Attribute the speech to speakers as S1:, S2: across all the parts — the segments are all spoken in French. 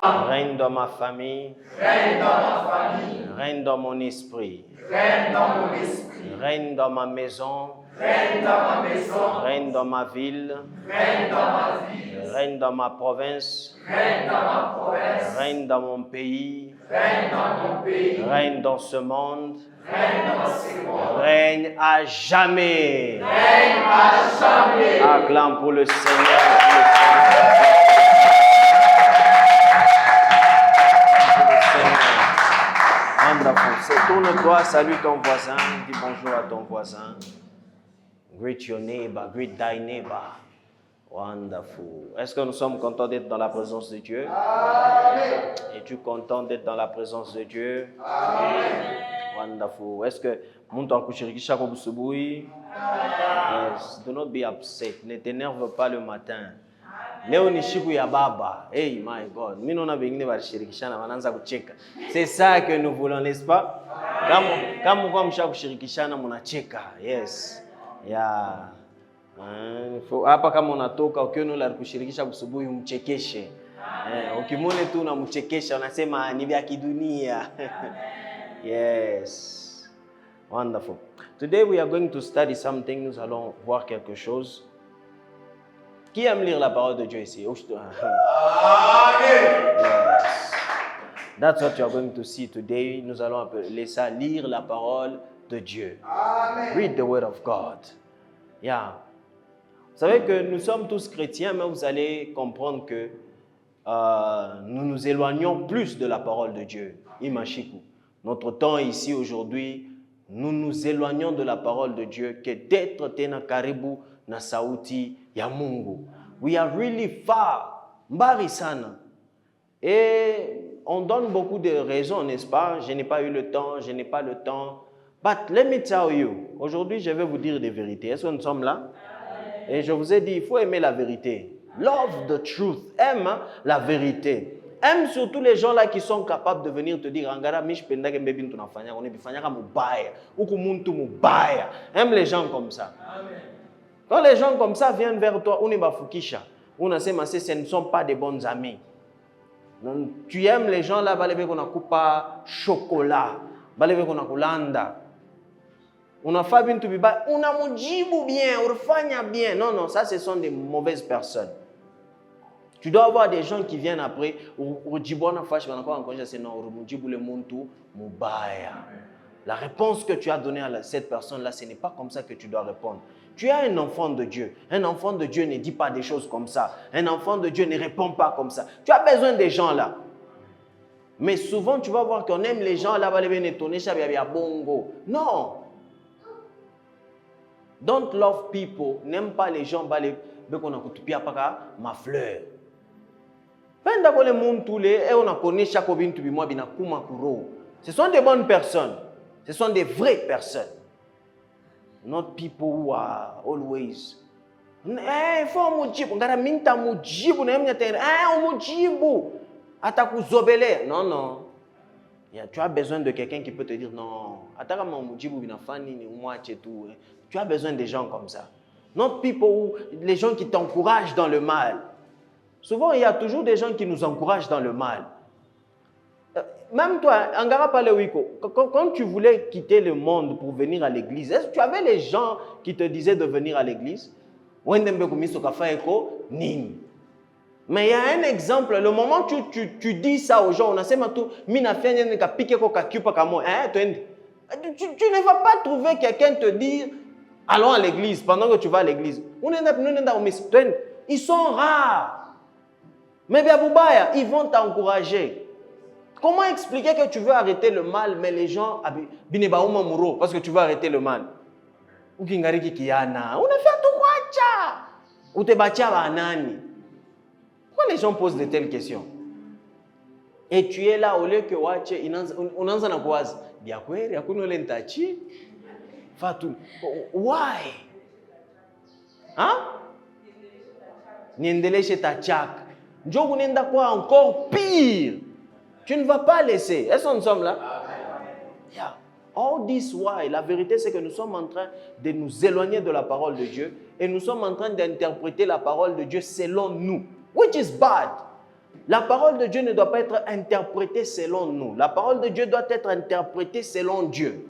S1: Règne dans ma famille.
S2: Règne dans ma famille.
S1: Règne dans mon esprit.
S2: Règne dans mon esprit.
S1: Règne dans ma maison.
S2: Règne dans ma maison.
S1: Règne dans ma ville.
S2: Règne dans ma ville.
S1: Règne dans ma province.
S2: Règne dans ma province.
S1: Règne dans mon pays.
S2: Règne dans mon pays.
S1: Règne dans ce monde.
S2: Règne dans ce monde.
S1: Règne à jamais.
S2: Règne à jamais.
S1: Acclame pour le Seigneur. Pour le Seigneur. Wonderful. Tourne-toi, salue ton voisin, dis bonjour à ton voisin. Greet your neighbor, greet thy neighbor. Wonderful. Est-ce que nous sommes contents d'être dans la présence de Dieu?
S2: Amen.
S1: Es-tu content d'être dans la présence de Dieu?
S2: Amen.
S1: Wonderful. Est-ce que mon temps kushirikisha kwa busubuhi? Yes. Do not be upset. Ne t'énerve pas le matin. Leo ni siku ya baba. Hey my God. Mimi naona wengine walishirikishana wanaanza kucheka. C'est ça que nous voulons, n'est-ce pas? Kama kwa mshakushirikishana mnacheka. Yes. Yeah. Hapa kama unatoka ukiona yule alikushirikisha busubuhi umchekeshe. Ukimwona tu unamchekesha unasema ni vya kidunia. Yes. Wonderful. Today we are going to study something. Nous allons voir quelque chose. Qui aime lire la parole de Dieu ici?
S2: Amen.
S1: Yes. That's what you are going to see today. Nous allons appeler ça lire la parole de Dieu.
S2: Amen.
S1: Read the word of God. Yeah. Vous savez que nous sommes tous chrétiens, mais vous allez comprendre que nous nous éloignons plus de la parole de Dieu. Imashiku. Notre temps ici aujourd'hui, nous nous éloignons de la parole de Dieu que d'être tena karibu na sauti ya Mungu. We are really far. Mbari sana. Et on donne beaucoup de raisons, n'est-ce pas? Je n'ai pas eu le temps, je n'ai pas le temps. But let me tell you, aujourd'hui je vais vous dire des vérités. Est-ce que nous sommes là? Et je vous ai dit, il faut aimer la vérité. Love the truth. Aime la vérité. Aime surtout les gens là qui sont capables de venir te dire Angara mish pendage mbebin tunafanya on bifanyaka mubaya huku muntu mubaya. Aime les gens comme ça. Amen. Quand les gens comme ça viennent vers toi, unibafukisha. Unasema ce ne sont pas des bons amis. Donc, tu aimes les gens là balebe kona kupa chocolat, balebe kona kulanda. Unafaa bintu bibaya, unamujibu bien, unafanya bien. Non non, ça ce sont des mauvaises personnes. Tu dois avoir des gens qui viennent après, la réponse que tu as donnée à cette personne-là, ce n'est pas comme ça que tu dois répondre. Tu es un enfant de Dieu. Un enfant de Dieu ne dit pas des choses comme ça. Un enfant de Dieu ne répond pas comme ça. Tu as besoin des gens là. Mais souvent, tu vas voir qu'on aime les gens là, bongo. Non. Don't love people. N'aime pas les gens, ma fleur. Ce sont des bonnes personnes. Ce sont des vraies personnes. Not people who are always. Il faut mujibu. Ngara minta mujibu na yemnya tena. Mujibu. Atakuzobele. Non, non. Tu as besoin de quelqu'un qui peut te dire non. Ataka mujibu binafani ni umwache tu. Tu as besoin des gens comme ça. Not people who, les gens qui t'encouragent dans le mal. Souvent, il y a toujours des gens qui nous encouragent dans le mal. Même toi, Angara Palewiko, quand tu voulais quitter le monde pour venir à l'église, est-ce que tu avais les gens qui te disaient de venir à l'église? Mais il y a un exemple, le moment où tu dis ça aux gens, on a tu ne vas pas trouver quelqu'un te dire allons à l'église pendant que tu vas à l'église. Ils sont rares. Mais Biaboubaya, ils vont t'encourager. Comment expliquer que tu veux arrêter le mal, mais les gens, parce que tu veux arrêter le mal? On a fait tout quoi? Ou te batia banani? Pourquoi les gens posent de telles questions? Et tu es là, au lieu que wache, on a na kwazi. Biakweri, akuno lentachi. Fatou. Why? Hein? Niendeleshe tachak. Njogu nenda quoi encore pire. Tu ne vas pas laisser. Est-ce que nous sommes là? Yeah. All this why, la vérité c'est que nous sommes en train de nous éloigner de la parole de Dieu et nous sommes en train d'interpréter la parole de Dieu selon nous, which is bad. La parole de Dieu ne doit pas être interprétée selon nous. La parole de Dieu doit être interprétée selon Dieu.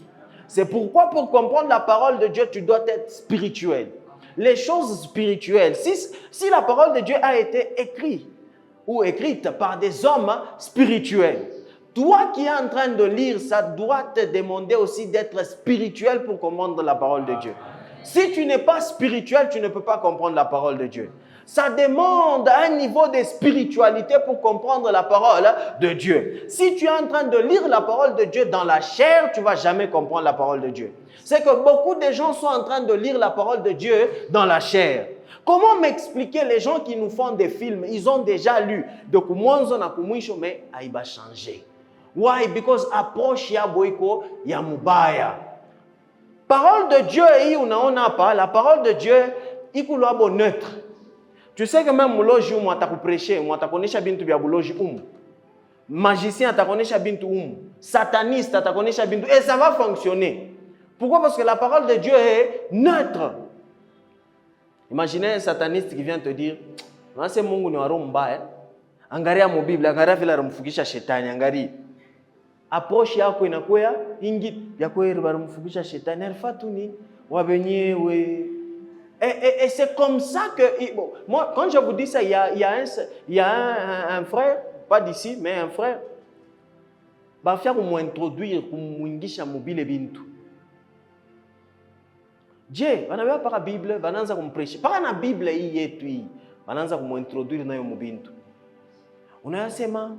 S1: C'est pourquoi pour comprendre la parole de Dieu, tu dois être spirituel. Les choses spirituelles, si la parole de Dieu a été écrite ou écrite par des hommes spirituels, toi qui es en train de lire, ça doit te demander aussi d'être spirituel pour comprendre la parole de Dieu. Si tu n'es pas spirituel, tu ne peux pas comprendre la parole de Dieu. Ça demande un niveau de spiritualité pour comprendre la parole de Dieu. Si tu es en train de lire la parole de Dieu dans la chair, tu ne vas jamais comprendre la parole de Dieu. C'est que beaucoup de gens sont en train de lire la parole de Dieu dans la chair. Comment m'expliquer les gens qui nous font des films, ils ont déjà lu. Donc, mais il va changer. Why? Because approche ya boiko ya mubaya. Parole de Dieu, on n'a pas. La parole de Dieu, il est neutre. Tu sais que même mouloji ou moi prêcher, moi ta connais bintu bia mouloji magicien ta connais bintu sataniste ta connais bintu et ça va fonctionner. Pourquoi? Parce que la parole de Dieu est neutre. Imaginez un sataniste qui vient te dire, c'est Mungu ni waro mbaya. Angalia mu Biblia, angalia vile anamfukisha shetani, angalia. Approche yako inakuwa ingi ya kweli wanamfukisha shetani, alifatu ni wabenyewe. Et c'est comme ça que... Bon, moi, quand je vous dis ça, il y a un frère, pas d'ici, mais un frère, il va faire pour m'introduire, pour m'ingisha mobile bintu. Dieu, on n'a pas la Bible, on a comme prêcher. Pas la Bible, il est tout. On a comme introduire dans le bintu. On a seulement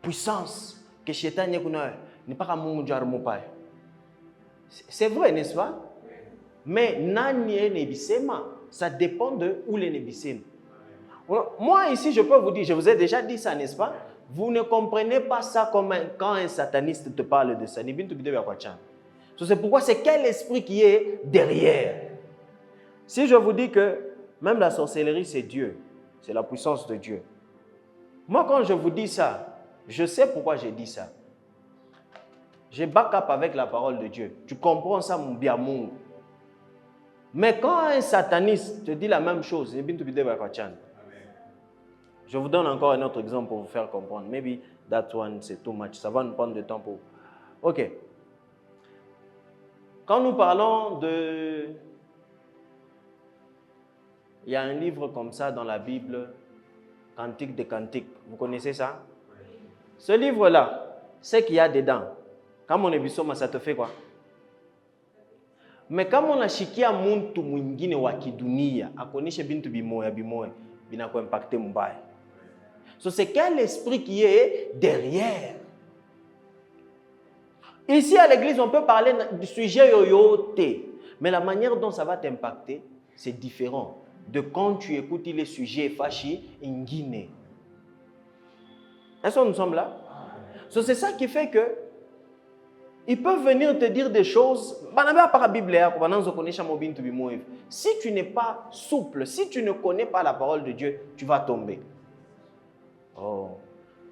S1: puissance que Satan n'est pas comme Mungu jarmo pa. C'est vrai, n'est-ce pas? Mais nani nebisema, ça dépend de où les nebisema. Moi ici, je peux vous dire, je vous ai déjà dit ça, n'est-ce pas? Vous ne comprenez pas ça comme quand un sataniste te parle de ça. C'est pourquoi c'est quel esprit qui est derrière. Si je vous dis que même la sorcellerie, c'est Dieu, c'est la puissance de Dieu. Moi, quand je vous dis ça, je sais pourquoi j'ai dit ça. Je back up avec la parole de Dieu. Tu comprends ça, mon bien monde. Mais quand un sataniste te dit la même chose, je vous donne encore un autre exemple pour vous faire comprendre. Maybe that one, c'est too much. Ça va nous prendre du temps pour... Ok. Quand nous parlons de... Il y a un livre comme ça dans la Bible, Cantique des Cantiques. Vous connaissez ça? Ce livre-là, c'est qu'il y a dedans. Quand on est bisoma, ça te fait quoi? Mais quand on a chikia muntu mwingine wa kidunia, akonishe bintu bimoya, binako impacté mbaya. So c'est quel esprit qui est derrière? Ici à l'église, on peut parler du sujet yoyote, mais la manière dont ça va t'impacter, c'est différent de quand tu écoutes les sujets fâchés en Guinée. Est-ce que nous sommes là? So c'est ça qui fait que ils peuvent venir te dire des choses. Si tu n'es pas souple, si tu ne connais pas la parole de Dieu, tu vas tomber. Oh,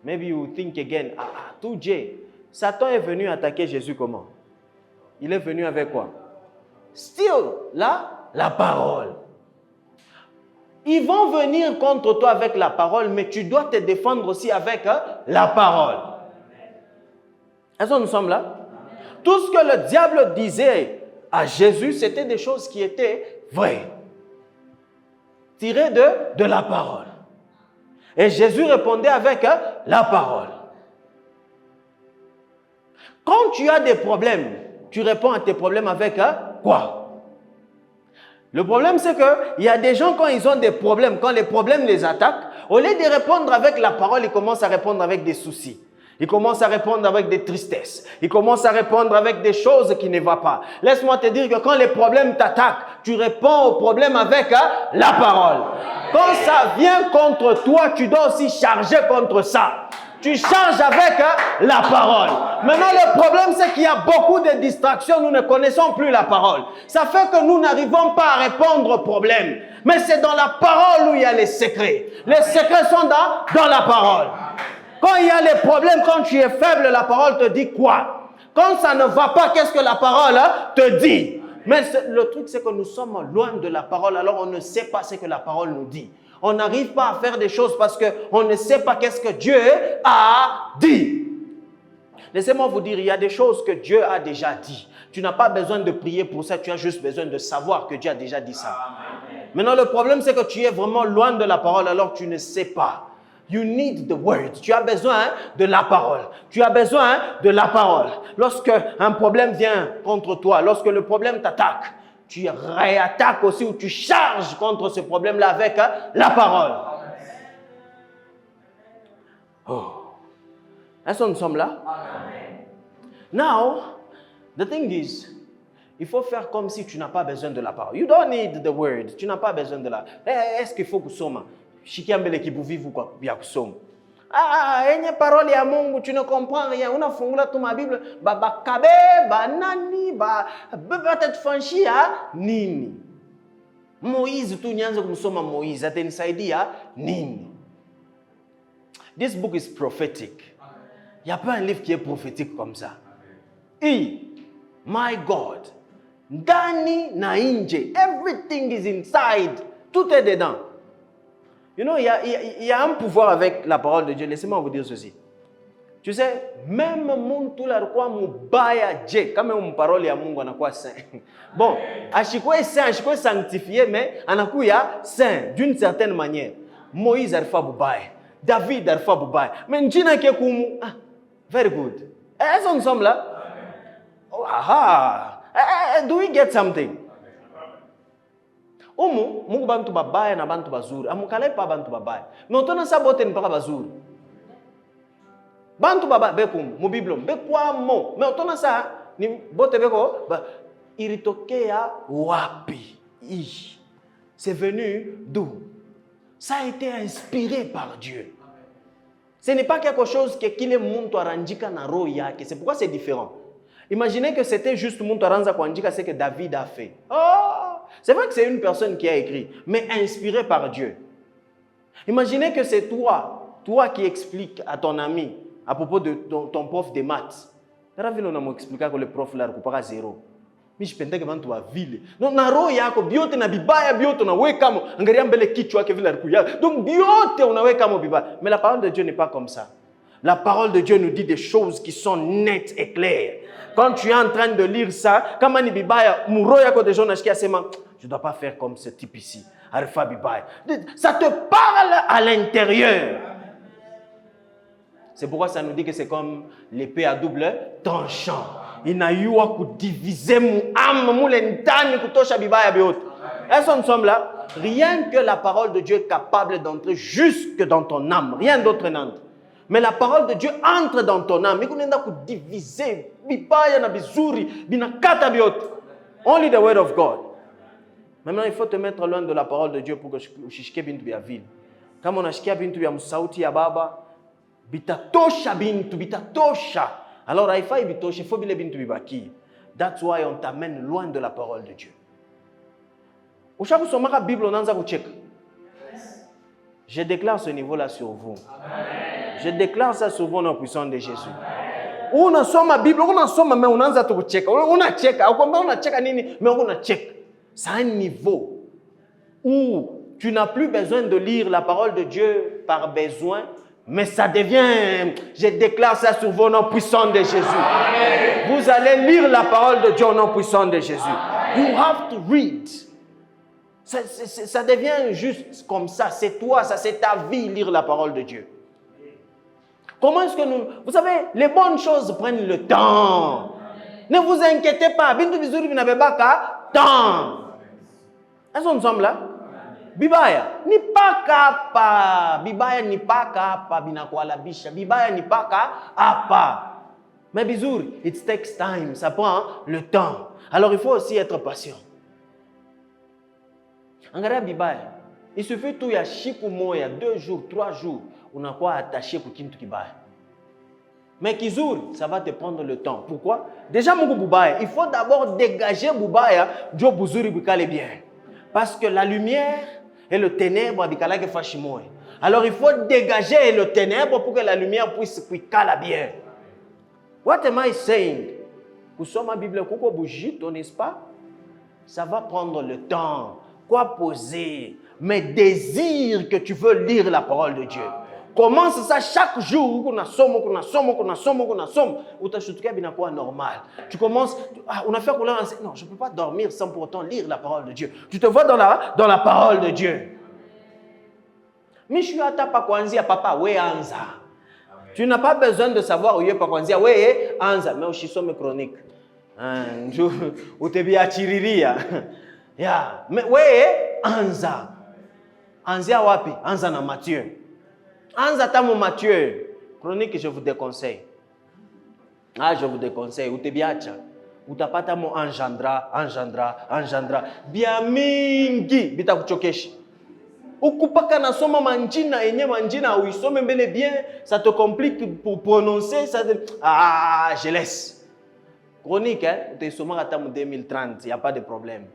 S1: maybe you think again. Tout Dieu. Satan est venu attaquer Jésus comment? Il est venu avec quoi? Still, là, la parole. Ils vont venir contre toi avec la parole, mais tu dois te défendre aussi avec la parole. Est-ce que nous sommes là? Tout ce que le diable disait à Jésus, c'était des choses qui étaient vraies, tirées de la parole. Et Jésus répondait avec la parole. Quand tu as des problèmes, tu réponds à tes problèmes avec quoi? Le problème, c'est qu'il y a des gens, quand ils ont des problèmes, quand les problèmes les attaquent, au lieu de répondre avec la parole, ils commencent à répondre avec des soucis. Il commence à répondre avec des tristesses. Il commence à répondre avec des choses qui ne vont pas. Laisse-moi te dire que quand les problèmes t'attaquent, tu réponds aux problèmes avec la parole. Quand ça vient contre toi, tu dois aussi charger contre ça. Tu charges avec la parole. Maintenant, le problème, c'est qu'il y a beaucoup de distractions. Nous ne connaissons plus la parole. Ça fait que nous n'arrivons pas à répondre aux problèmes. Mais c'est dans la parole où il y a les secrets. Les secrets sont dans la parole. Quand il y a les problèmes, quand tu es faible, la parole te dit quoi? Quand ça ne va pas, qu'est-ce que la parole te dit? Mais le truc, c'est que nous sommes loin de la parole, alors on ne sait pas ce que la parole nous dit. On n'arrive pas à faire des choses parce qu'on ne sait pas qu'est-ce que Dieu a dit. Laissez-moi vous dire, il y a des choses que Dieu a déjà dit. Tu n'as pas besoin de prier pour ça, tu as juste besoin de savoir que Dieu a déjà dit ça. Amen. Maintenant, le problème, c'est que tu es vraiment loin de la parole, alors tu ne sais pas. You need the word. Tu as besoin de la parole. Tu as besoin de la parole. Lorsque un problème vient contre toi, lorsque le problème t'attaque, tu réattaques aussi ou tu charges contre ce problème-là avec la parole. Oh. Est-ce que nous sommes là? Amen. Now, the thing is, il faut faire comme si tu n'as pas besoin de la parole. You don't need the word. Tu n'as pas besoin de la... Est-ce qu'il faut que soma? Shikiambele ki buvivu kwa ya kusoma. Enye parole ya Mungu, tu ne comprends rien. Unafungula tu ma Bible, ba kabe, ba nani, ba tetfanshia nini. Moïse tu nianze kumsoma Moïse, atanisaidia nini? This book is prophetic. Il n'y a pas un livre qui est prophétique comme ça. My God, ndani na nje, everything is inside, tout est dedans. You know, il y a un pouvoir avec la parole de Dieu. Laissez-moi vous dire ceci. Tu sais, même muntu la kwa mubaya je, kama parole ya Mungu anakuwa saint. Bon, ashikwe saint, ashikwe sanctifié, mais anakuya saint d'une certaine manière. Moïse alfa bubaya, David alfa bubaya. Mais njina ke kumu, very good. Est-ce que nous sommes là? Oh, do we get something? Mungu bantu babaya na bantu bazuri. Amukale pa bantu babaya. Mais otona sabote ni pa bazuri. Bantu babaya bekum mu Bible bekwa mo. Mais otona sa ni bote beko iritokea wapi? C'est venu d'où? Ça a été inspiré par Dieu. Ce n'est pas quelque chose que kile muntu arandika na roho yake. C'est pourquoi c'est différent. Imaginez que c'était juste muntu aranza kuandika ce que David a fait. C'est vrai que c'est une personne qui a écrit, mais inspirée par Dieu. Imaginez que c'est toi qui expliques à ton ami à propos de ton prof de maths. On m'a expliqué que le prof là recupère zéro. Mais je pense que tu vas vile. Donc na roho yako biote na bibaya biote na weka mo angalia mbele kichwa yake vile alikuya. Donc biote unaweka mo bibaya. Mais la parole de Dieu n'est pas comme ça. La parole de Dieu nous dit des choses qui sont nettes et claires. Quand tu es en train de lire ça, comme ni bibaya, muro yako de jona shikia sema, je dois pas faire comme ce type ici. Alpha bibaya. Ça te parle à l'intérieur. C'est pourquoi ça nous dit que c'est comme l'épée à double tranchant. Il n'a eu à diviser mon âme, mon lentane, kutosha bibaya biot. Est-ce que nous sommes là? Rien que la parole de Dieu est capable d'entrer jusque dans ton âme. Rien d'autre n'entre. Mais la parole de Dieu entre dans ton âme. Diviser. Only the word of God. Maintenant, il faut te mettre loin de la parole de Dieu pour que ushishike bintu ya vile. Kama unashikia bintu ya msauti ya baba, bitatosha bintu, bitatosha. Alors, haifai bitoshe, il faut bile bintu bibaki. That's why on t'amène loin de la parole de Dieu. Ushaku somaka Bible onanza kucheka. Je déclare ce niveau-là sur vous. Amen. Je déclare ça sur vous au nom puissant de Jésus. On a soma Bible, on a soma mais on a tout check. On a check, on a check nini, mais on a check. C'est un niveau où tu n'as plus besoin de lire la parole de Dieu par besoin, mais ça devient, je déclare ça sur vous au nom puissant de Jésus. Amen. Vous allez lire la parole de Dieu au nom puissant de Jésus. Amen. You have to read. Ça devient juste comme ça. C'est toi, ça c'est ta vie, lire la parole de Dieu. Comment est-ce que nous... Vous savez, les bonnes choses prennent le temps. Ne vous inquiétez pas. Bintu bizuri binabe baka temps. Est-ce que nous sommes là? Bibaya ni paka apa. Bibaya ni paka apa binakwala bisha. Bibaya ni paka apa. Mais bizuri, it takes time. Ça prend le temps. Alors il faut aussi être patient. Angalia bibaya. Il suffit tout ya shiku moya 2 jours, 3 jours, unakuwa attaché ku kintu kibaya. Mais kizuri, ça va te prendre le temps. Pourquoi? Déjà mungu bubaya, il faut d'abord dégager bubaya, dio buzuri bikale bien. Parce que la lumière et le ténèbre bikala ke fashimoy. Alors il faut dégager le ténèbre pour que la lumière puisse bikala bien. What am I saying? Kusoma Bible kuko bujito, n'est-ce pas? Ça va prendre le temps. Quoi poser? mais désire que tu veux lire la parole de Dieu. Commence ça chaque jour. On a somme. Normal. Tu commences. On a fait non, je ne peux pas dormir sans pour autant lire la parole de Dieu. Tu te vois dans la parole de Dieu. Mais je suis à ta pakwanzia papa we anza. Tu n'as pas besoin de savoir où est pakwanzia we anza. Mais je suis chronique. Ou te bien chiriria. Yeah. Mais we anza. Anzia wapi? Anza na Matthieu. Anza tamo Matthieu. Chronique, je vous déconseille. Je vous déconseille. Ou te biacha. Ou ta pata mo engendra. Bien mingi. Bita kuchokeshi. Ukupaka na soma manjina ou isome mbele bien. Ça te complique pour prononcer. Je laisse. Chronique, hein. Tu es sommé à tamo 2030. Il n'y a pas de problème.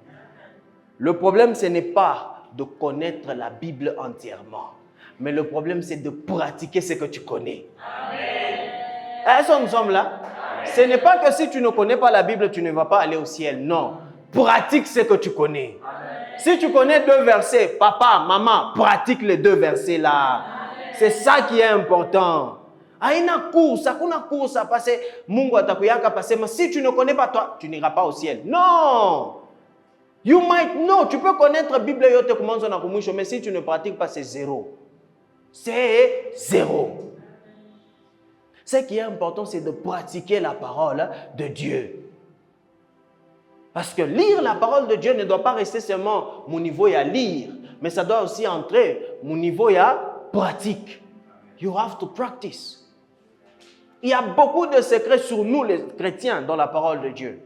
S1: Le problème, ce n'est pas de connaître la Bible entièrement. Mais le problème, c'est de pratiquer ce que tu connais. Amen. Est-ce que nous sommes là? Amen. Ce n'est pas que si tu ne connais pas la Bible, tu ne vas pas aller au ciel. Non. Pratique ce que tu connais. Amen. Si tu connais 2 versets, papa, maman, pratique les 2 versets là. C'est ça qui est important. Haina course, hakuna course à passer. Mungu atakuyaka passer. Mais si tu ne connais pas toi, tu n'iras pas au ciel. Non. You might know. Tu peux connaître la Bible yote commence na kumusho, mais si tu ne pratiques pas, c'est zéro. C'est zéro. Ce qui est important, c'est de pratiquer la parole de Dieu. Parce que lire la parole de Dieu ne doit pas rester seulement mon niveau à lire, mais ça doit aussi entrer mon niveau à pratique. You have to practice. Il y a beaucoup de secrets sur nous, les chrétiens, dans la parole de Dieu.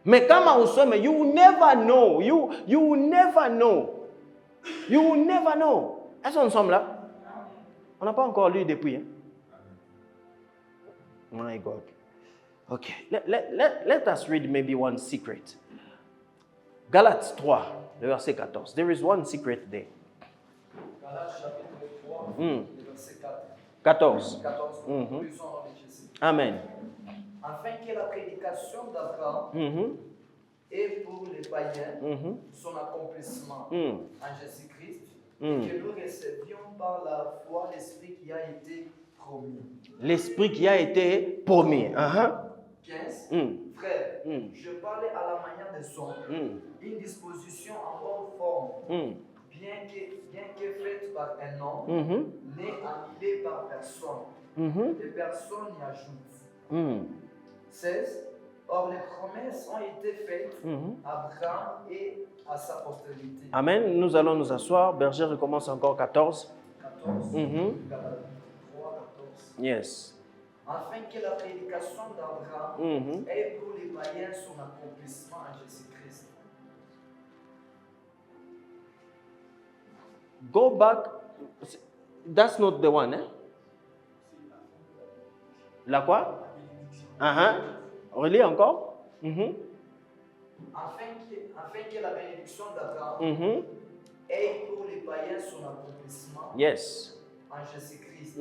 S1: Mais quand on sommes, you will never know. You will never know. You will never know. Est-ce que nous sommes là? On n'a pas encore lu depuis. Hein? My God. Okay. Let us read maybe one secret. Galates 3, le verset 14. There is one secret there.
S3: Galates chapitre 3, le verset
S1: 14.
S3: 14.
S1: Amen.
S3: Afin que la prédication d'Abraham est pour les païens son accomplissement en Jésus-Christ, et que nous recevions par la foi l'Esprit qui a été promis.
S1: L'Esprit qui a été promis.
S3: 15. Frère, je parlais à la manière de son, une disposition en bonne forme, bien que faite par un homme, n'est annulée par personne. Et personne n'y ajoute. 16. Or, les promesses ont été faites à Abraham et à sa postérité.
S1: Amen. Nous allons nous asseoir. Berger recommence encore 14.
S3: 14. 3, 14.
S1: Yes.
S3: Afin que la prédication d'Abraham ait pour les païens son accomplissement en Jésus-Christ.
S1: Go back. That's not the one, eh? La quoi? Relis encore.
S3: Afin que la bénédiction d'Abraham ait pour les païens son accomplissement en Jésus-Christ.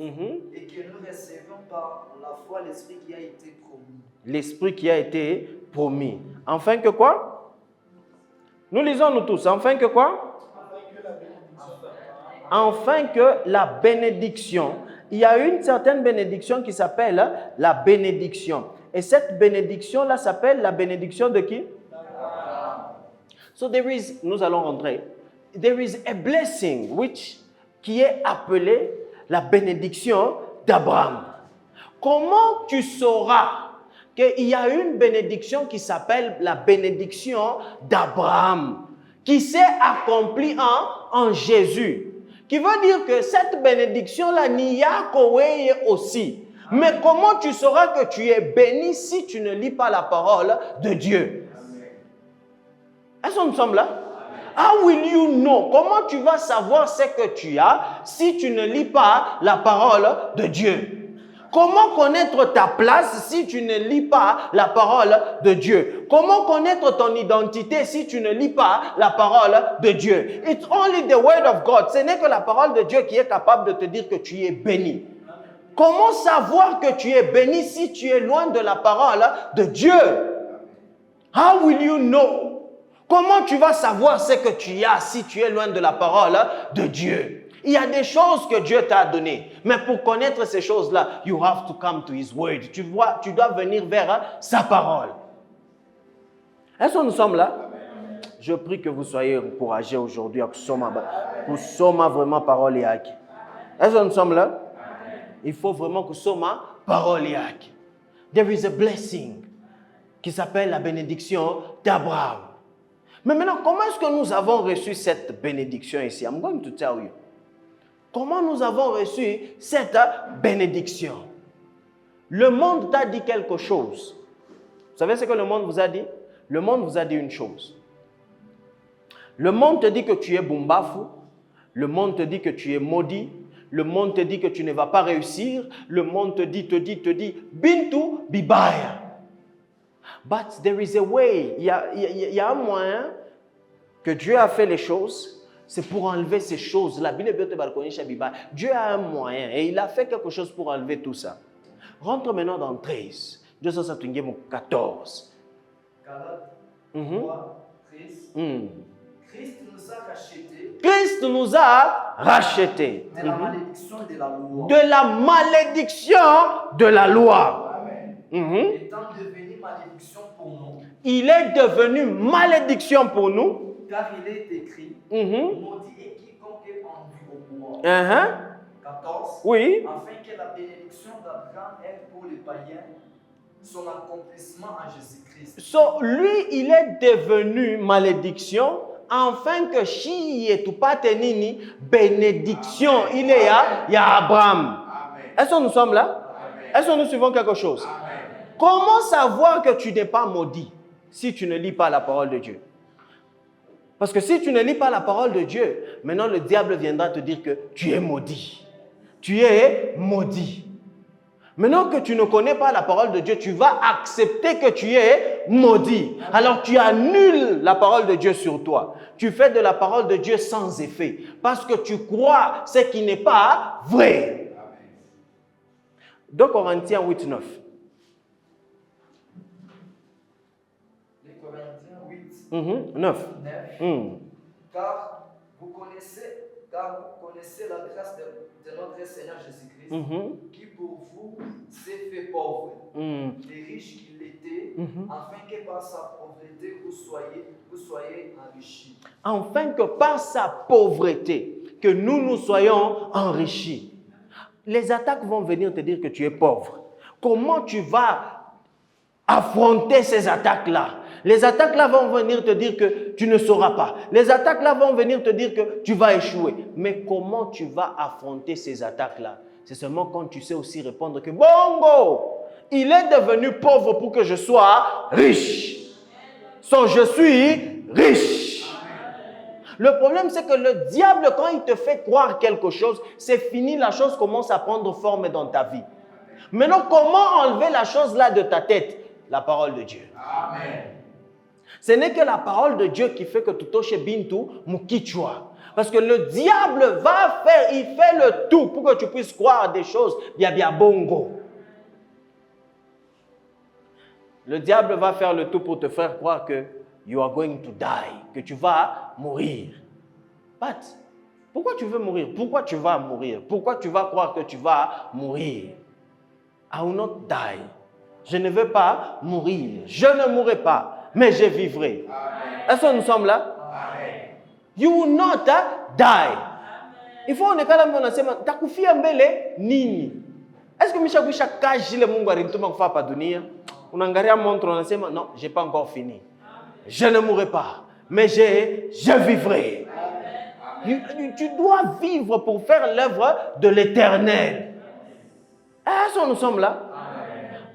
S3: Et que nous recevions par la foi l'Esprit qui a été promis.
S1: L'Esprit qui a été promis. Afin que quoi? Nous lisons nous tous. Afin que quoi? Afin que la bénédiction. Il y a une certaine bénédiction qui s'appelle la bénédiction. Et cette bénédiction-là s'appelle la bénédiction de qui? So nous allons rentrer. There is a blessing qui est appelée la bénédiction d'Abraham. Comment tu sauras qu'il y a une bénédiction qui s'appelle la bénédiction d'Abraham, qui s'est accomplie en Jésus? Qui veut dire que cette bénédiction-là n'y a qu'au aussi. Mais comment tu sauras que tu es béni si tu ne lis pas la parole de Dieu? Est-ce que nous sommes là? How will you know? Comment tu vas savoir ce que tu as si tu ne lis pas la parole de Dieu? Comment connaître ta place si tu ne lis pas la parole de Dieu? Comment connaître ton identité si tu ne lis pas la parole de Dieu? It's only the word of God. Ce n'est que la parole de Dieu qui est capable de te dire que tu es béni. Comment savoir que tu es béni si tu es loin de la parole de Dieu? How will you know? Comment tu vas savoir ce que tu as si tu es loin de la parole de Dieu? Il y a des choses que Dieu t'a données. Mais pour connaître ces choses-là, you have to come to His Word. Tu dois venir vers sa parole. Est-ce que nous sommes là? Je prie que vous soyez encouragés aujourd'hui à kusoma vraiment parole yake. Est-ce que nous sommes là? Il faut vraiment kusoma parole yake. There is a blessing qui s'appelle la bénédiction d'Abraham. Mais maintenant, comment est-ce que nous avons reçu cette bénédiction ici? I'm going to tell you. Comment nous avons reçu cette bénédiction? Le monde t'a dit quelque chose. Vous savez ce que le monde vous a dit? Le monde vous a dit une chose. Le monde te dit que tu es bumbafu. Le monde te dit que tu es maudit. Le monde te dit que tu ne vas pas réussir. Le monde te dit, bintu bibaya. But there is a way. Il y a un moyen que Dieu a fait les choses. C'est pour enlever ces choses-là. Dieu a un moyen et il a fait quelque chose pour enlever tout ça. Rentre maintenant dans 13. 14.
S3: Galates 3, 13. Christ nous a rachetés.
S1: Christ nous a rachetés.
S3: De la malédiction de la loi.
S1: De la malédiction de la loi.
S3: Amen. Étant devenu malédiction pour nous.
S1: Il est devenu malédiction pour nous.
S3: Car il est écrit, maudit est quiconque est enduit au pouvoir. 14.
S1: Oui.
S3: Afin que la bénédiction d'Abraham ait pour les païens son accomplissement en Jésus-Christ.
S1: So, lui, il est devenu malédiction, afin que si et tout pas tenini, bénédiction, il est il y a Abraham. Est-ce que nous sommes là? Est-ce que nous suivons quelque chose? Comment savoir que tu n'es pas maudit si tu ne lis pas la parole de Dieu? Parce que si tu ne lis pas la parole de Dieu, maintenant le diable viendra te dire que tu es maudit. Tu es maudit. Maintenant que tu ne connais pas la parole de Dieu, tu vas accepter que tu es maudit. Alors tu annules la parole de Dieu sur toi. Tu fais de la parole de Dieu sans effet. Parce que tu crois ce qui n'est pas vrai. 2 Corinthiens 8, 9.
S3: Les Corinthiens 8,
S1: 9.
S3: 9. Car vous connaissez la grâce de notre Seigneur Jésus-Christ, qui pour vous s'est fait pauvre, et riche qu'il était, afin que par sa pauvreté vous soyez enrichis.
S1: Afin que par sa pauvreté, que nous soyons enrichis. Les attaques vont venir te dire que tu es pauvre. Comment tu vas affronter ces attaques-là? Les attaques-là vont venir te dire que tu ne sauras pas. Les attaques-là vont venir te dire que tu vas échouer. Mais comment tu vas affronter ces attaques-là? C'est seulement quand tu sais aussi répondre que bongo, il est devenu pauvre pour que je sois riche. So, je suis riche. Le problème, c'est que le diable, quand il te fait croire quelque chose, c'est fini, la chose commence à prendre forme dans ta vie. Maintenant, comment enlever la chose là de ta tête? La parole de Dieu.
S3: Amen.
S1: Ce n'est que la parole de Dieu qui fait que tu touches bintu mukichwa. Parce que le diable il fait le tout pour que tu puisses croire des choses bien bongo. Le diable va faire le tout pour te faire croire que you are going to die, que tu vas mourir. But, pourquoi tu veux mourir? Pourquoi tu vas mourir? Pourquoi tu vas croire que tu vas mourir? I will not die. Je ne veux pas mourir. Je ne mourrai pas, mais je vivrai. Est-ce que nous sommes là?
S3: Amen.
S1: You will not die. Il faut onekala mbona sema takufia mbele nini? Est-ce que misha kaji le Mungu alimtuma kufa hapa dunia? Unaangalia montre unasema non, j'ai pas encore fini. Je ne mourrai pas, mais je vivrai. Tu dois vivre pour faire l'œuvre de l'Éternel. Est-ce que nous sommes là?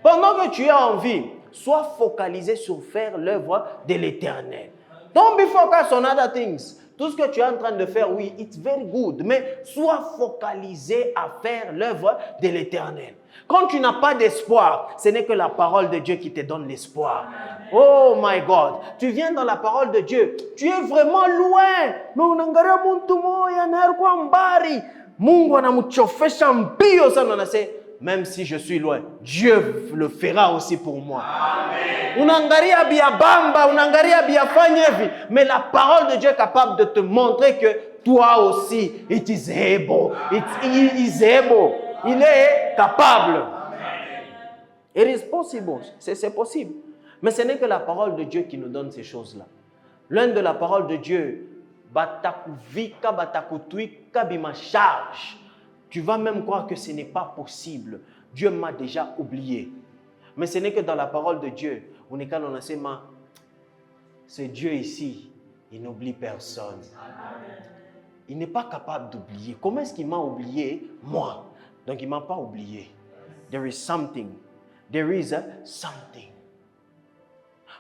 S1: Pendant que tu es en vie, sois focalisé sur faire l'œuvre de l'Éternel. Don't be focused on other things. Tout ce que tu es en train de faire, oui, it's very good, mais sois focalisé à faire l'œuvre de l'Éternel. Quand tu n'as pas d'espoir, ce n'est que la parole de Dieu qui te donne l'espoir. Oh my God, tu viens dans la parole de Dieu, tu es vraiment loin. Mais unangalia mtu moya na alikuwa mbali. Mungu anamchofesha mbio sana na sasa même si je suis loin, Dieu le fera aussi pour moi. Unaangalia biabamba, unaangalia biafanya hivi, mais la parole de Dieu est capable de te montrer que toi aussi, it is able. He is able. Il est capable. It is possible. C'est possible. Mais ce n'est que la parole de Dieu qui nous donne ces choses-là. L'un de la parole de Dieu, batakuvika, batakutuika, bima charge. Tu vas même croire que ce n'est pas possible. Dieu m'a déjà oublié. Mais ce n'est que dans la parole de Dieu, on est quand on a ces ce Dieu ici, il n'oublie personne. Il n'est pas capable d'oublier. Comment est-ce qu'il m'a oublié? Moi. Donc il ne m'a pas oublié. There is something. There is something.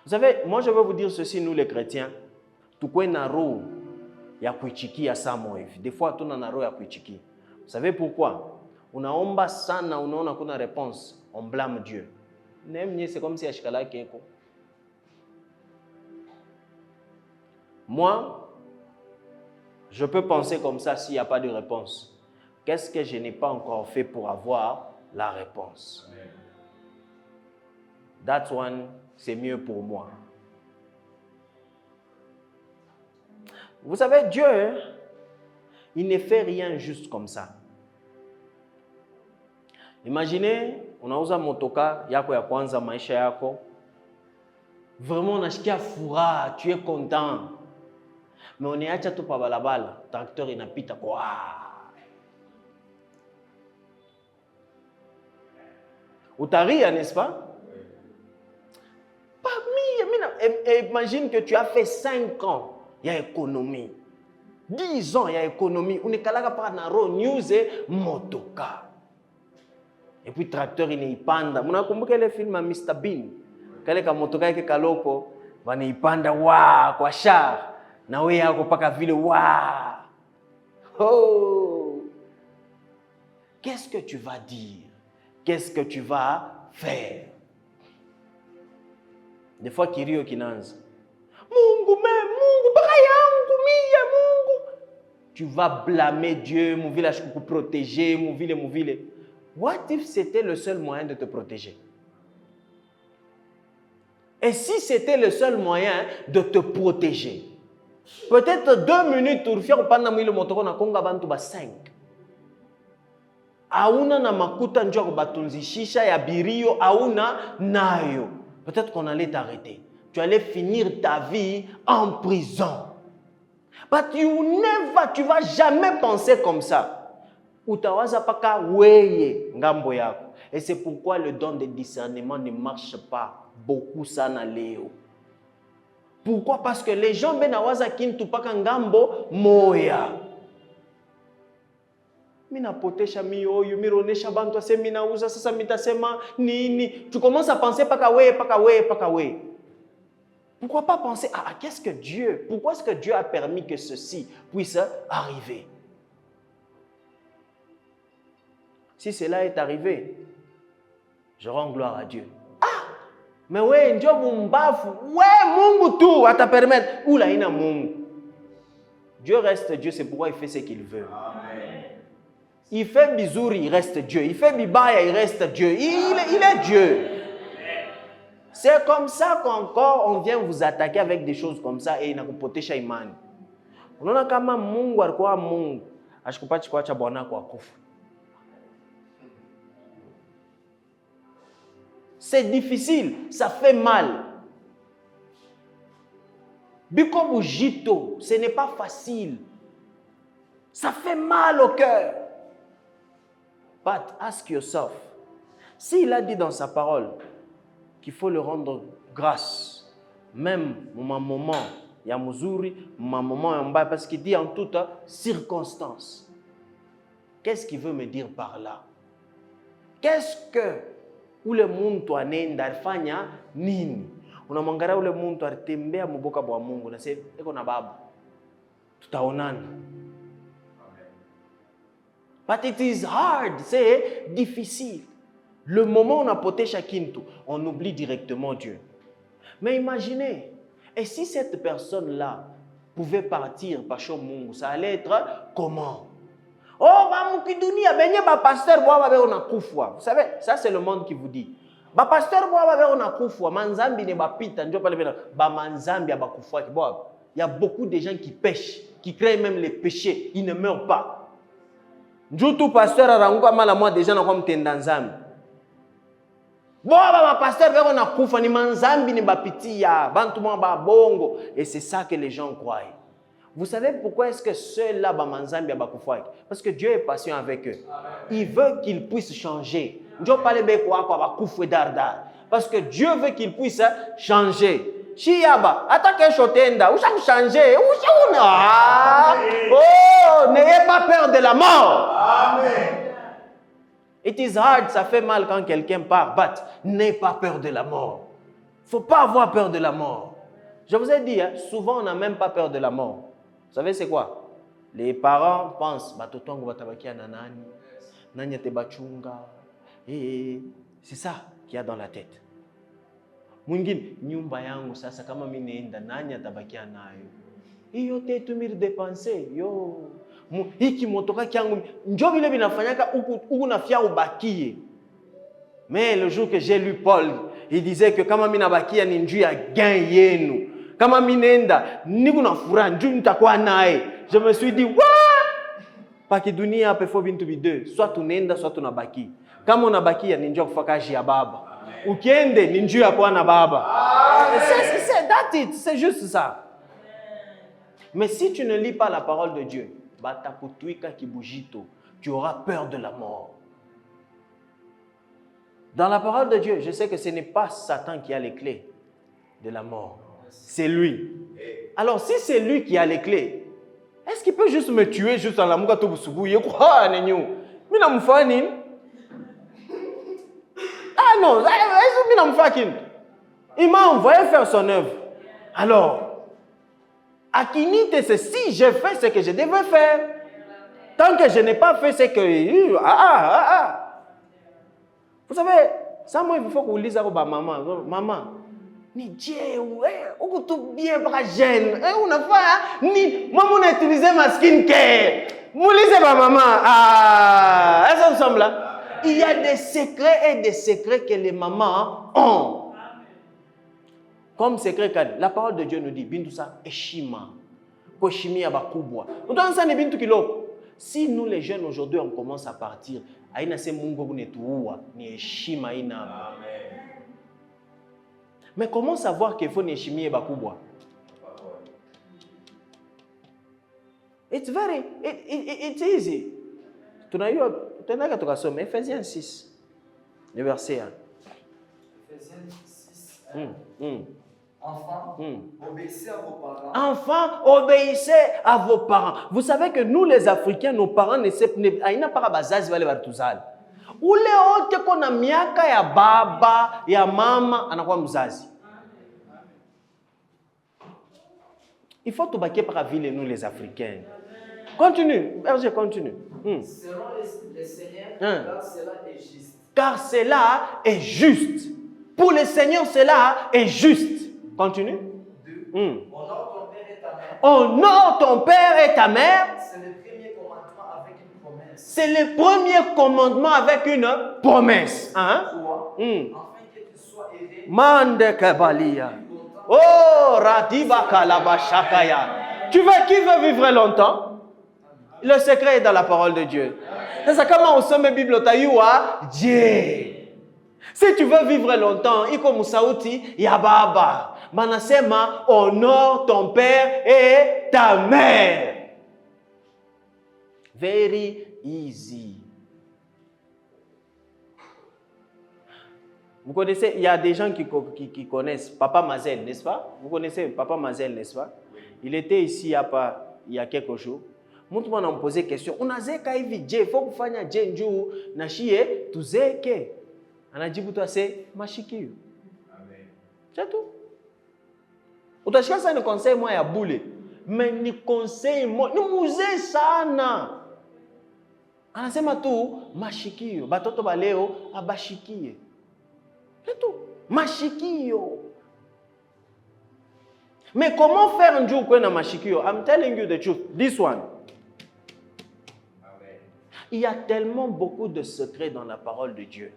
S1: Vous savez, moi je veux vous dire ceci, nous les chrétiens. Tukwe naro ya kuichiki ya samo hivi. Des fois, tuna naro ya kuichiki. Vous savez pourquoi? Unaomba sana, unaona kuna réponse. On blâme Dieu. C'est comme si ashikala keko. Moi, je peux penser comme ça s'il n'y a pas de réponse. Qu'est-ce que je n'ai pas encore fait pour avoir la réponse? That one, c'est mieux pour moi. Vous savez, Dieu, il ne fait rien juste comme ça. Imaginez, unauza motoka yako ya kwanza maisha yako. Vraiment unasikia furaha, tu es content. Mais uneacha tu pa balabala, tracteur inapita kwa. Utaria, n'est-ce pas? Imagine que tu as fait 5 ans, il y a économie. 10 ans, il y a économie. On est kalaga par naro news et motoka. Et puis tracteur inaipanda. Mnakumbuka ile film ya Mr Bean? Kale ka motoka yake kaloko, wanaipanda wa kwa char. Na wewe yako paka vile wa. Oh! Qu'est-ce que tu vas dire? Qu'est-ce que tu vas faire? Des fois kilio kinaanza. Mungu baka yangu mie Mungu. Tu vas blâmer Dieu, mon vile ashikuku protéger, mon vile. What if c'était le seul moyen de te protéger? Et si c'était le seul moyen de te protéger? Peut-être 2 minutes pour faire pendant le motoko na konga bantu ba 5. Auna na makuta njoko batunzishisha ya birio auna nayo. Peut-être qu'on allait t'arrêter. Tu allais finir ta vie en prison. But tu vas jamais penser comme ça. Utawaza paka weye ngambo yako. Et c'est pourquoi le don de discernement ne marche pas beaucoup sana leo. Pourquoi? Parce que les gens benawaza kintu paka ngambo moya. Mina potesha miyoyo, mironesha bantu ase mina uza sasa mitasema nini. Tu commences à penser paka weye. Pourquoi pas penser qu'est-ce que Dieu, pourquoi est-ce que Dieu a permis que ceci puisse arriver? Si cela est arrivé, je rends gloire à Dieu. Mais ouais, Dieu mumbafu, ouais, Mungu tu va te permettre. Ou là, il y a Mungu. Dieu reste Dieu, c'est pourquoi il fait ce qu'il veut. Amen. Il fait bizouri, il reste Dieu. Il fait bibaya, il reste Dieu. Il est Dieu. C'est comme ça qu'encore on vient vous attaquer avec des choses comme ça et inakupotesha imani. Unaona kama Mungu alikuwa Mungu, ashikupachi kuacha bwana kwa kufa. C'est difficile, ça fait mal. Biko bujito, ce n'est pas facile. Ça fait mal au cœur. But ask yourself, s'il a dit dans sa parole qu'il faut le rendre grâce, même mon moment, il y a muzuri, mon moment en bas, parce qu'il dit en toute circonstance. Qu'est-ce qu'il veut me dire par là? Qu'est-ce que ule muntu anenda alifanya nini? Unamwangalia ule muntu alitembea mboka bwa Mungu na sasa eko na baba. Tutaonana. But it is hard, c'est difficile. Le moment où on a potesha kintu, on oublie directement Dieu. Mais imaginez, et si cette personne-là pouvait partir par chez Mungu, ça allait être comment? Oh, bamukidunia, benye ba pasteur boa ba on a kufwa. Vous savez, ça c'est le monde qui vous dit. Ba pasteur boa ba on a kufwa, manzambi ne ba pita, ndio pale bena ba manzambi ba kufwa ki boa. Il y a beaucoup de gens qui pêchent, qui créent même les péchés, ils ne meurent pas. Ndio tout pasteur aranguka mala moi déjà na kwa mtenda nzambi. Boa ba pasteur ba on a kufwa ni manzambi ne ba pitia, bantu mo ba bongo et c'est ça que les gens croient. Vous savez pourquoi est-ce que ceux-là, parce que Dieu est patient avec eux. Il veut qu'ils puissent changer. Parce que Dieu veut qu'ils puissent changer. Chiaba, attaquez Chotenda, où ça vous changer? Oh, n'ayez pas peur de la mort.
S2: Amen.
S1: It is hard, ça fait mal quand quelqu'un part, but n'ayez pas peur de la mort. Il ne faut pas avoir peur de la mort. Je vous ai dit, hein, souvent on n'a même pas peur de la mort. Vous savez c'est quoi? Les parents pensent, batotongo batabakia nanani, nanya te bachunga. Et c'est ça qu'il y a dans la tête. Mwingine, nyumba yangu sasa kama mimi neenda nanya tabakia nayo. Hiyo tetu miri dépenser, yo. Hiki motoka kyangu njo vile binafanyaka huku nafia ubakie. Mais le jour que j'ai lu Paul, il disait que kama mimi nabakia ni njuu ya gain yenu. Kama minenda, niku na furaha, njuu nitakuwa naye. Je me suis dit, what? Paki dunia hapa ifo bintu bideux. Soit tunenda, soit tunabaki. Kama unabakia, ni njuu ya kufakaji ya baba. Ukiende, ni njuu ya kuwa na baba. That's it. C'est juste ça. Mais si tu ne lis pas la parole de Dieu, batakutuika kibujito, tu auras peur de la mort. Dans la parole de Dieu, je sais que ce n'est pas Satan qui a les clés de la mort. C'est lui. Alors, si c'est lui qui a les clés, est-ce qu'il peut juste me tuer juste en la mouka tobusubu? Il quoi, nenyo? Mina mfani? Ah non, est-ce que mina mfakin? Il m'a envoyé faire son œuvre. Alors, Akinite, c'est si j'ai fait ce que je devais faire. Tant que je n'ai pas fait ce que... Vous savez, ça, moi, il faut que vous lisez à maman. Maman, ni Dieu, ou tout bien para jeune, on a fait, ni maman on a utilisé ma skincare. Vous lisez ma maman, est-ce qu'on semble là? Il y a des secrets et des secrets que les mamans ont. Comme secret, la parole de Dieu nous dit, bintu sa eshima, koshimi abakubwa. Nous devons ça ne bintu kilo. Si nous les jeunes aujourd'hui on commence à partir, aina se mungu kunetuua ni eshima ina. Mais comment savoir qu'il faut neshimi et bakubwa? It's very, it's easy. Tunaka tukasoma Ephésiens 6, le verset 1.
S3: Ephésiens 6, 1. Enfants, obéissez à vos parents.
S1: Enfants, obéissez à vos parents. Vous savez que nous les Africains, nos parents ne savent pas. Ule wote kona miaka ya baba, ya mama, anakuwa mzazi. Il faut tubakie par la ville, nous les Africains. Continue, Berger, continue.
S3: Selon le Seigneur, car cela est juste.
S1: Car cela est juste. Pour le Seigneur, cela est juste. Continue.
S3: 2. Honore ton père et ta mère.
S1: Honore ton père et ta mère.
S3: C'est le premier commandement avec une promesse.
S1: C'est le premier commandement avec une promesse. Hein?
S3: 3. Afin que tu sois aidé.
S1: Mande kabalia. Oh, radiba kalabashakaya. Tu veux qui veut vivre longtemps? Le secret est dans la parole de Dieu. C'est ça comment on somme Bible taïwa Dieu. Si tu veux vivre longtemps, iko musauti ya baba. Manasema honore ton père et ta mère. Very easy. Vous connaissez, il y a des gens qui connaissent Papa Mazel, n'est-ce pas? Vous connaissez Papa Mazel, n'est-ce pas? Il était ici il y a quelques jours. Mtu mwana me question. Unazeka hivi je, faut kufanya je njuu na shie tuzeke. Anajibu tu ase mashikio. Amen. C'est tout. Utashika sana ni conseil moi ya bule. Mais ni conseil moi ni muzee sana. Anasema tu mashikio. Batoto ba leo abashikie. C'est tout. Mashikio. Mais comment faire un jour qu'on a mashikio? I'm telling you the truth. This one. Il y a tellement beaucoup de secrets dans la parole de Dieu.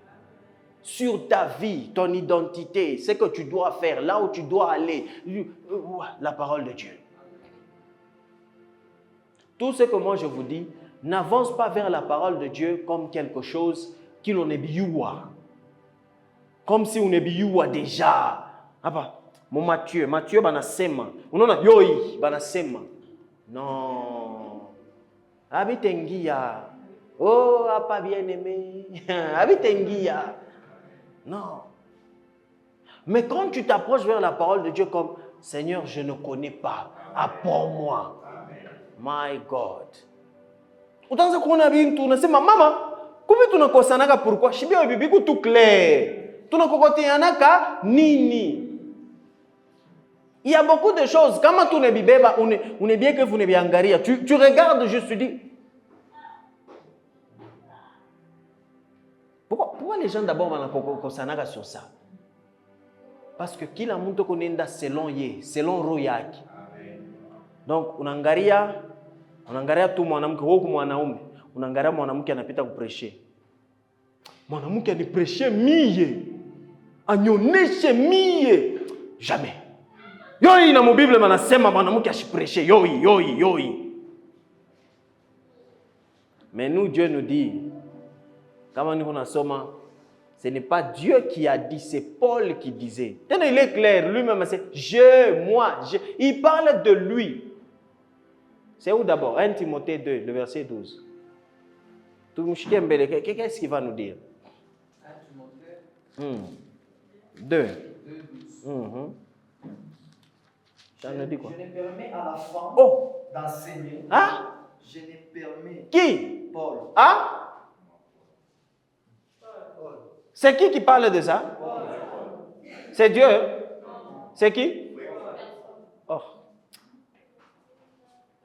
S1: Sur ta vie, ton identité, ce que tu dois faire, là où tu dois aller. La parole de Dieu. Tout ce que moi je vous dis, n'avance pas vers la parole de Dieu comme quelque chose qui l'on est bioua. Comme si on est bioua déjà. Mon Mathieu, banasema. On a yoi, banasema. Non. Habitengia. Oh, pas bien aimé. Habitengia. Non. Mais quand tu t'approches vers la parole de Dieu comme Seigneur, je ne connais pas. Apprends-moi. My God. Utaanza kuona bintu unasema mama, kumbe tunakosanaka pourquoi? Shibia bibi tout clair. Tunakokoteanaka nini? Il y a beaucoup de choses. Quand tu es bibeba, on est bien que vous ne biangaria. Tu regardes juste, tu dis. Pourquoi les gens d'abord vont sur ça? Parce que kila muntu konenda selon ye, selon roho yake. Donc unaangalia tu mwanamke huko mwanaume, unaangalia mwanamke anapita kupreshe. Mwanamke anipreshe mie. Anyoneshe mie. Jamais. Yoi na Bible manasema mwanamke ashipreshe yoi. Mais nous Dieu nous dit, quand nous nasoma, ce n'est pas Dieu qui a dit, c'est Paul qui disait. Il est clair, lui-même c'est moi. Il parle de lui. C'est où d'abord? 1 Timothée 2, le verset 12. Qu'est-ce qu'il va nous dire?
S3: 1 Timothée
S1: 2.
S3: 12.
S1: Ça nous dit quoi?
S3: Je ne permets à la femme d'enseigner.
S1: Hein?
S3: Je ne permets.
S1: Qui?
S3: Paul.
S1: Hein? C'est qui parle de ça? C'est Dieu? C'est qui? Oh.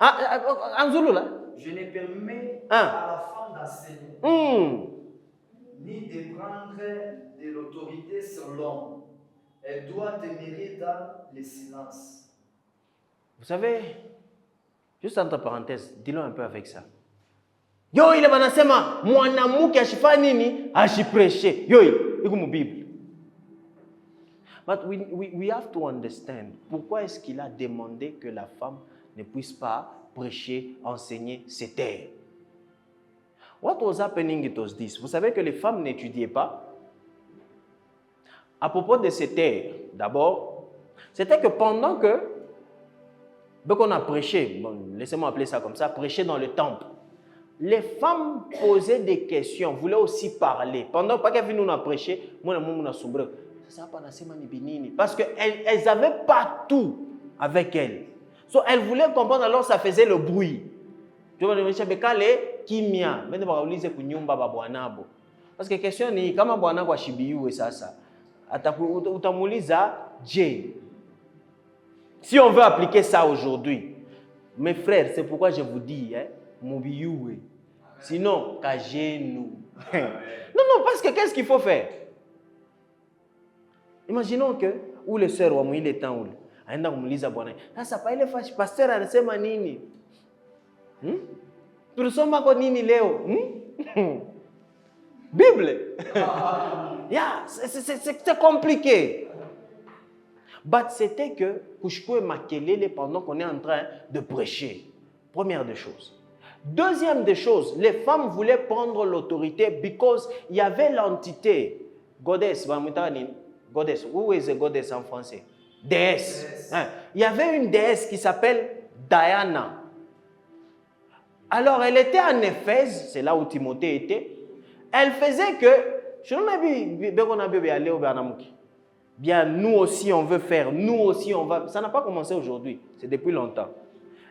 S1: En Zoulou là?
S3: Je ne permets à la femme d'enseigner, ni de prendre de l'autorité sur l'homme. Elle doit demeurer dans le silence.
S1: Vous savez, juste entre parenthèses, dis-le un peu avec ça. Yo, il est banasema, mwanamke ashifa nini, ashipreshe. Yo, iko mu Bible. But we have to understand pourquoi est-ce qu'il a demandé que la femme ne puisse pas prêcher, enseigner ses terres. What was happening it was this. Vous savez que les femmes n'étudiaient pas. À propos de ces terres, d'abord, c'était que pendant que on a prêché, bon, laissez-moi appeler ça comme ça, prêché dans le temple, les femmes posaient des questions, voulaient aussi parler. Pendant que nous avons prêché, parce qu'elles n'avaient pas tout avec elles. So, elles voulaient comprendre, alors ça faisait le bruit. Parce que la question est, comment bwana shibiyu sasa? Utamuliza je. Si on veut appliquer ça aujourd'hui, mes frères, c'est pourquoi je vous dis, mobiyu. Sinon, cagez-nous. Non, parce que qu'est-ce qu'il faut faire? Imaginons que, où le sœur ou il est temps, aenda kumuliza bwana. Sasa pa ile fashi pastor anasema nini? Tulisoma kwa nini leo? Bible. Yeah, c'est compliqué. But c'était que kushkwe makelele pendant qu'on est en train de prêcher. Première des choses. Deuxième des choses, les femmes voulaient prendre l'autorité because il y avait l'entité goddess, goddess, who is a goddess en français? Déesse. Il y avait une déesse qui s'appelle Diana. Alors elle était en Éphèse, c'est là où Timothée était. Elle faisait que, bien nous aussi on veut faire, nous aussi on va. Ça n'a pas commencé aujourd'hui, c'est depuis longtemps.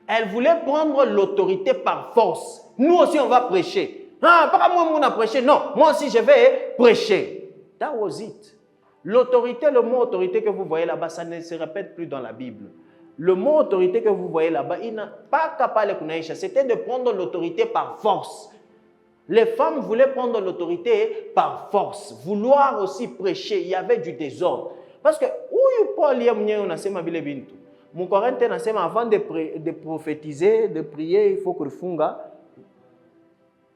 S1: Elle voulait prendre l'autorité par force. Nous aussi on va prêcher. Ah, pas moi on a prêché, non, moi aussi je vais prêcher. That was it. L'autorité, le mot autorité que vous voyez là-bas, ça ne se répète plus dans la Bible. Le mot autorité que vous voyez là-bas, il n'a pas capable de connaître. C'était de prendre l'autorité par force. Les femmes voulaient prendre l'autorité par force, vouloir aussi prêcher. Il y avait du désordre. Parce que, où Paul y a mon Corinthien, avant de prophétiser, de prier, il faut que le funga.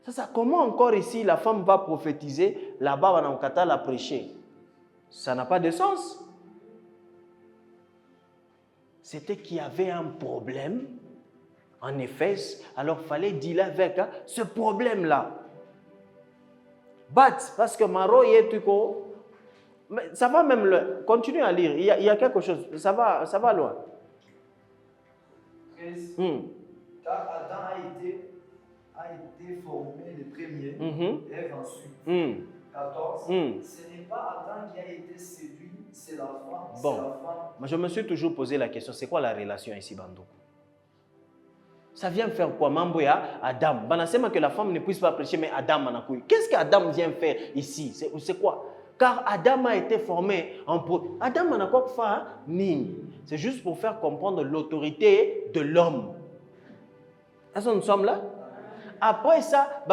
S1: Ça, comment encore ici la femme va prophétiser, là-bas on a la prêcher? Ça n'a pas de sens. C'était qu'il y avait un problème en Éphèse, alors il fallait dealer avec ce problème-là. Parce que Maro y est mais ça va même continue à lire, il y a quelque chose, ça va loin.
S3: 13. Car Adam a été formé le premier, Ève ensuite. 14. Ce n'est pas Adam qui a été séduit, c'est la femme.
S1: Bon, je me suis toujours posé la question, c'est quoi la relation ici, Bandoko? Ça vient faire quoi? Mamboya, Adam. Banasema que la femme ne puisse pas prêcher, mais Adam en a couillé. Qu'est-ce qu'Adam vient faire ici? C'est quoi? Car Adam a été formé en pro. Adam en a quoi faire? Ni. C'est juste pour faire comprendre l'autorité de l'homme. Est-ce que nous sommes là? Après ça,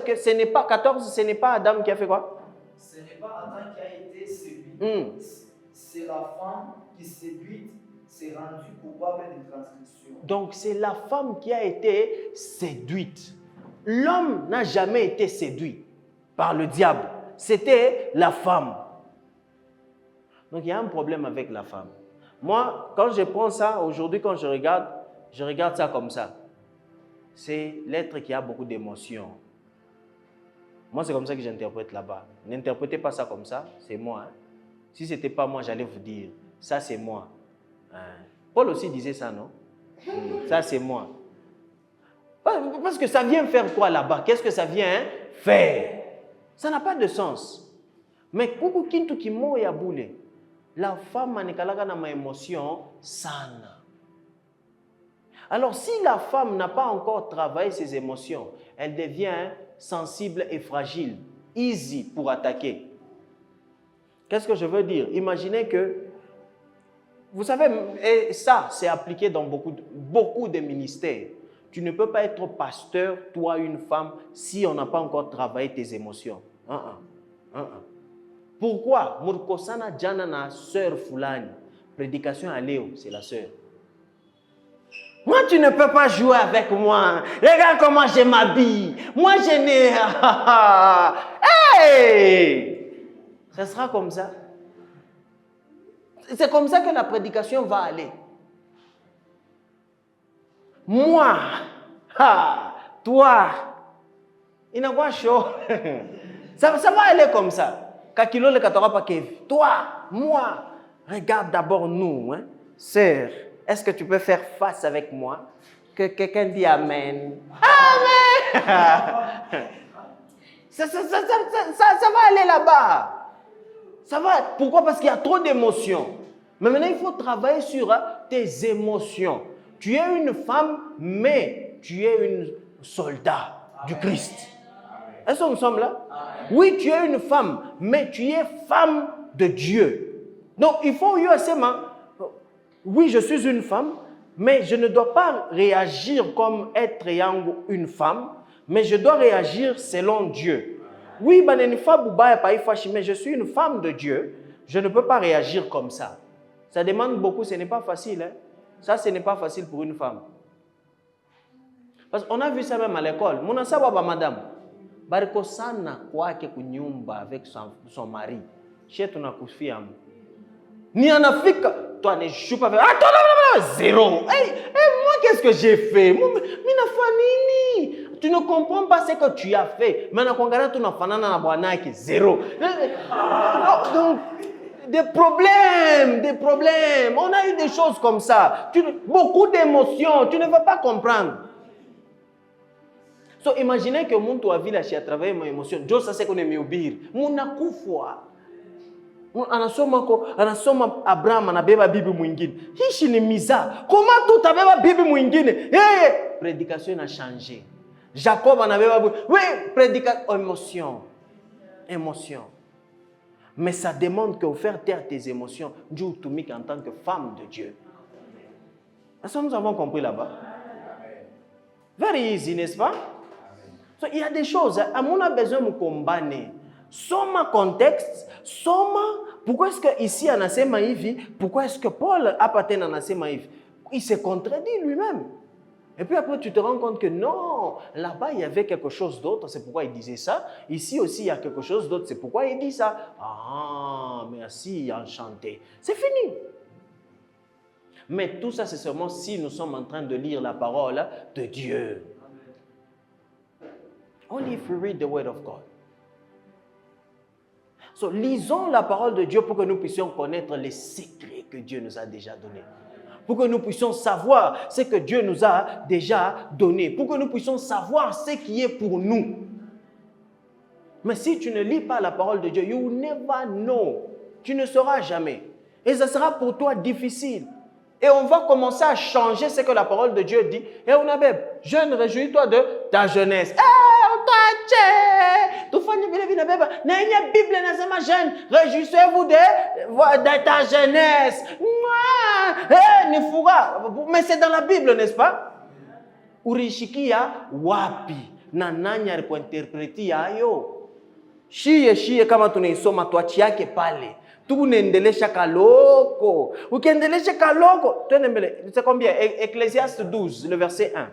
S1: que ce n'est pas 14, ce n'est pas Adam qui a fait quoi?
S3: Ce n'est pas Adam qui a été séduit. C'est la femme qui séduite s'est rendue coupable de transgression.
S1: Donc c'est la femme qui a été séduite. L'homme n'a jamais été séduit par le diable. C'était la femme. Donc il y a un problème avec la femme. Moi, quand je prends ça, aujourd'hui, quand je regarde ça comme ça. C'est l'être qui a beaucoup d'émotions. Moi, c'est comme ça que j'interprète là-bas. N'interprétez pas ça comme ça, c'est moi. Si ce n'était pas moi, j'allais vous dire, ça c'est moi. Paul aussi disait ça, non? Ça c'est moi. Parce que ça vient faire quoi là-bas? Qu'est-ce que ça vient faire? Ça n'a pas de sens. Mais kuku kintu kimoya boule. La femme anikalaka na ma émotion sana. Alors si la femme n'a pas encore travaillé ses émotions, elle devient sensible et fragile, easy pour attaquer. Qu'est-ce que je veux dire? Imaginez que, vous savez, et ça c'est appliqué dans beaucoup de ministères. Tu ne peux pas être pasteur, toi une femme, si on n'a pas encore travaillé tes émotions. Pourquoi? Murkosana jana na sœur fulani. Prédication à Léo, c'est la sœur. Moi, tu ne peux pas jouer avec moi. Regarde comment je m'habille. Moi, je n'ai... Hey! Ça sera comme ça. C'est comme ça que la prédication va aller. Moi, toi, il n'a pas chaud. Ça va aller comme ça. Kakilo le katara pa kevi. Toi, moi, regarde d'abord nous, hein, sœur. Est-ce que tu peux faire face avec moi? Que quelqu'un dit Amen. Amen! ça va aller là-bas. Ça va. Pourquoi? Parce qu'il y a trop d'émotions. Mais maintenant, il faut travailler sur tes émotions. Tu es une femme, mais tu es une soldat du Christ. Est-ce que nous sommes là? Oui, tu es une femme, mais tu es femme de Dieu. Donc, il faut oui, je suis une femme, mais je ne dois pas réagir comme être une femme, mais je dois réagir selon Dieu. Oui, mais je suis une femme de Dieu, je ne peux pas réagir comme ça. Ça demande beaucoup, ce n'est pas facile. Hein? Ça, ce n'est pas facile pour une femme. Parce qu'on a vu ça même à l'école. Mon madame, bariko sana kwake kunyumba avec son mari. Chez ton akufia. Ni en Afrique, toi ne joues pas avec. Ah, toi, non, zéro. Hey, moi, qu'est-ce que j'ai fait? Tu ne comprends pas ce que tu as fait. Maintenant, quand tu n'as pas zéro. Donc, des problèmes. On a eu des choses comme ça. Beaucoup d'émotions. Tu ne vas pas comprendre. So, imaginez que mon toit village a travaillé mon émotion. Dieu, ça c'est qu'on est mieux bir. Mon akufwa. Anasoma Abraham anabeba bibi mwingine. Hishi ni miza. Comment tout abeba bibi mwingine? Hey, prédication a changé. Jacob anabeba bibi. Oui, prédication. Émotion. Mais ça demande que faire taire tes émotions. Dieu t'oumik en tant que femme de Dieu. Est-ce que nous avons compris là-bas? Very easy, n'est-ce pas? So, il y a des choses. On a besoin de combattre. Soma contexte, soma, pourquoi est-ce que ici on a hivi, pourquoi est-ce que Paul appartient à nasema hivi? Il se contredit lui-même. Et puis après, tu te rends compte que non, là-bas, il y avait quelque chose d'autre, c'est pourquoi il disait ça. Ici aussi, il y a quelque chose d'autre, c'est pourquoi il dit ça. Ah, merci, enchanté. C'est fini. Mais tout ça, c'est seulement si nous sommes en train de lire la parole de Dieu. Only if we read the word of God. So, lisons la parole de Dieu pour que nous puissions connaître les secrets que Dieu nous a déjà donnés. Pour que nous puissions savoir ce que Dieu nous a déjà donné. Pour que nous puissions savoir ce qui est pour nous. Mais si tu ne lis pas la parole de Dieu, you will never know. Tu ne sauras jamais. Et ça sera pour toi difficile. Et on va commencer à changer ce que la parole de Dieu dit. Et on a même, jeune, réjouis-toi de ta jeunesse. Réjouissez-vous de ta jeunesse. Mais c'est dans la Bible, n'est-ce pas? Urishikia wapi na nani alipointerpreti hayo? Shie kama tunaisoma tuachiake pale. Tunaendelesha kaloko. Ukiendelesha kaloko, twende mbele. C'est combien? Ecclésiaste 12, le verset 1.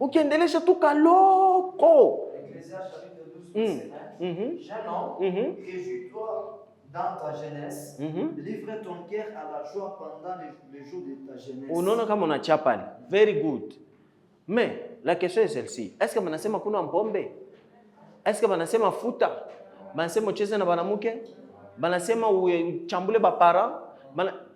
S1: Ukiendelesha tu kaloko.
S3: Ecclésiaste chapitre 12, verset 1. Jeune homme, réjouis-toi dans ta jeunesse, livre ton cœur à la joie pendant les jours de ta jeunesse.
S1: Unaona kama unacha pale. Very good. Mais la question est celle-ci. Est-ce que banasema kuna mpombe? Est-ce que banasema futa? Banasema ucheze na banamuke? Banasema uchambule ba parents?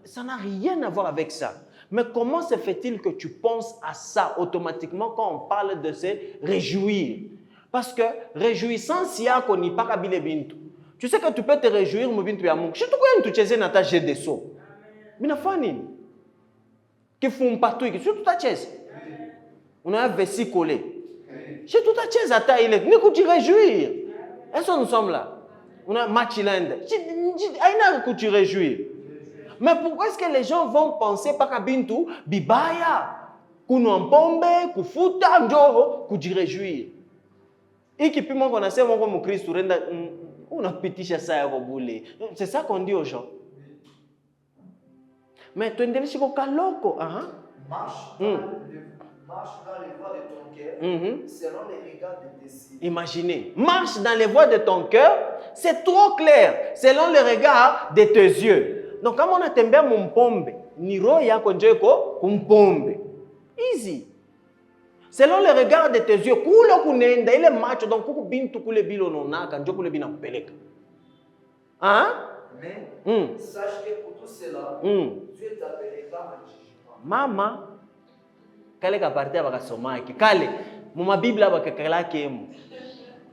S1: Ça n'a rien à voir avec ça. Mais comment se fait-il que tu penses à ça automatiquement quand on parle de se réjouir? Parce que réjouissance yako ni pas kabile bintu. Tu sais que tu peux te réjouir mu bintu ya Mungu. Je te crois que tu cheze na ta jet de saut. Minafani. Que font partout que sur ta chaise. On a un vessie collé. Chez toute ta chaise à ta il est. Ni que tu réjouir. Est-ce que nous sommes là? On a Machiland. Aïna que tu réjouir. Mais pourquoi est-ce que les gens vont penser par kabintu bibaya? Kunompombe, kufuta njoro, kuji réjouir. Iki pimo qu'on a c'est mon comme Christ renda on a pitisha ça ya bobule. C'est ça qu'on dit aux gens. Mais tu endelesha ko kaloko,
S3: Marche dans les voies de ton cœur, selon les regards de tes cils.
S1: Imaginez, marche dans les voies de ton cœur, c'est trop clair, selon les regards de tes yeux. Donc, quand on a tembea mumpombe, ni roho yako njeko kumpombe. Easy. Selon les regards de tes yeux, kule kunenda ile macho donc kuku bintu kule bilo nonaka njoko kule bina kupeleka. Hein?
S3: Mais sache que pour tout cela, Dieu t'appellera en jugement.
S1: Mama kale kapartia bakasomaki kale muma Biblia bakakalake mu.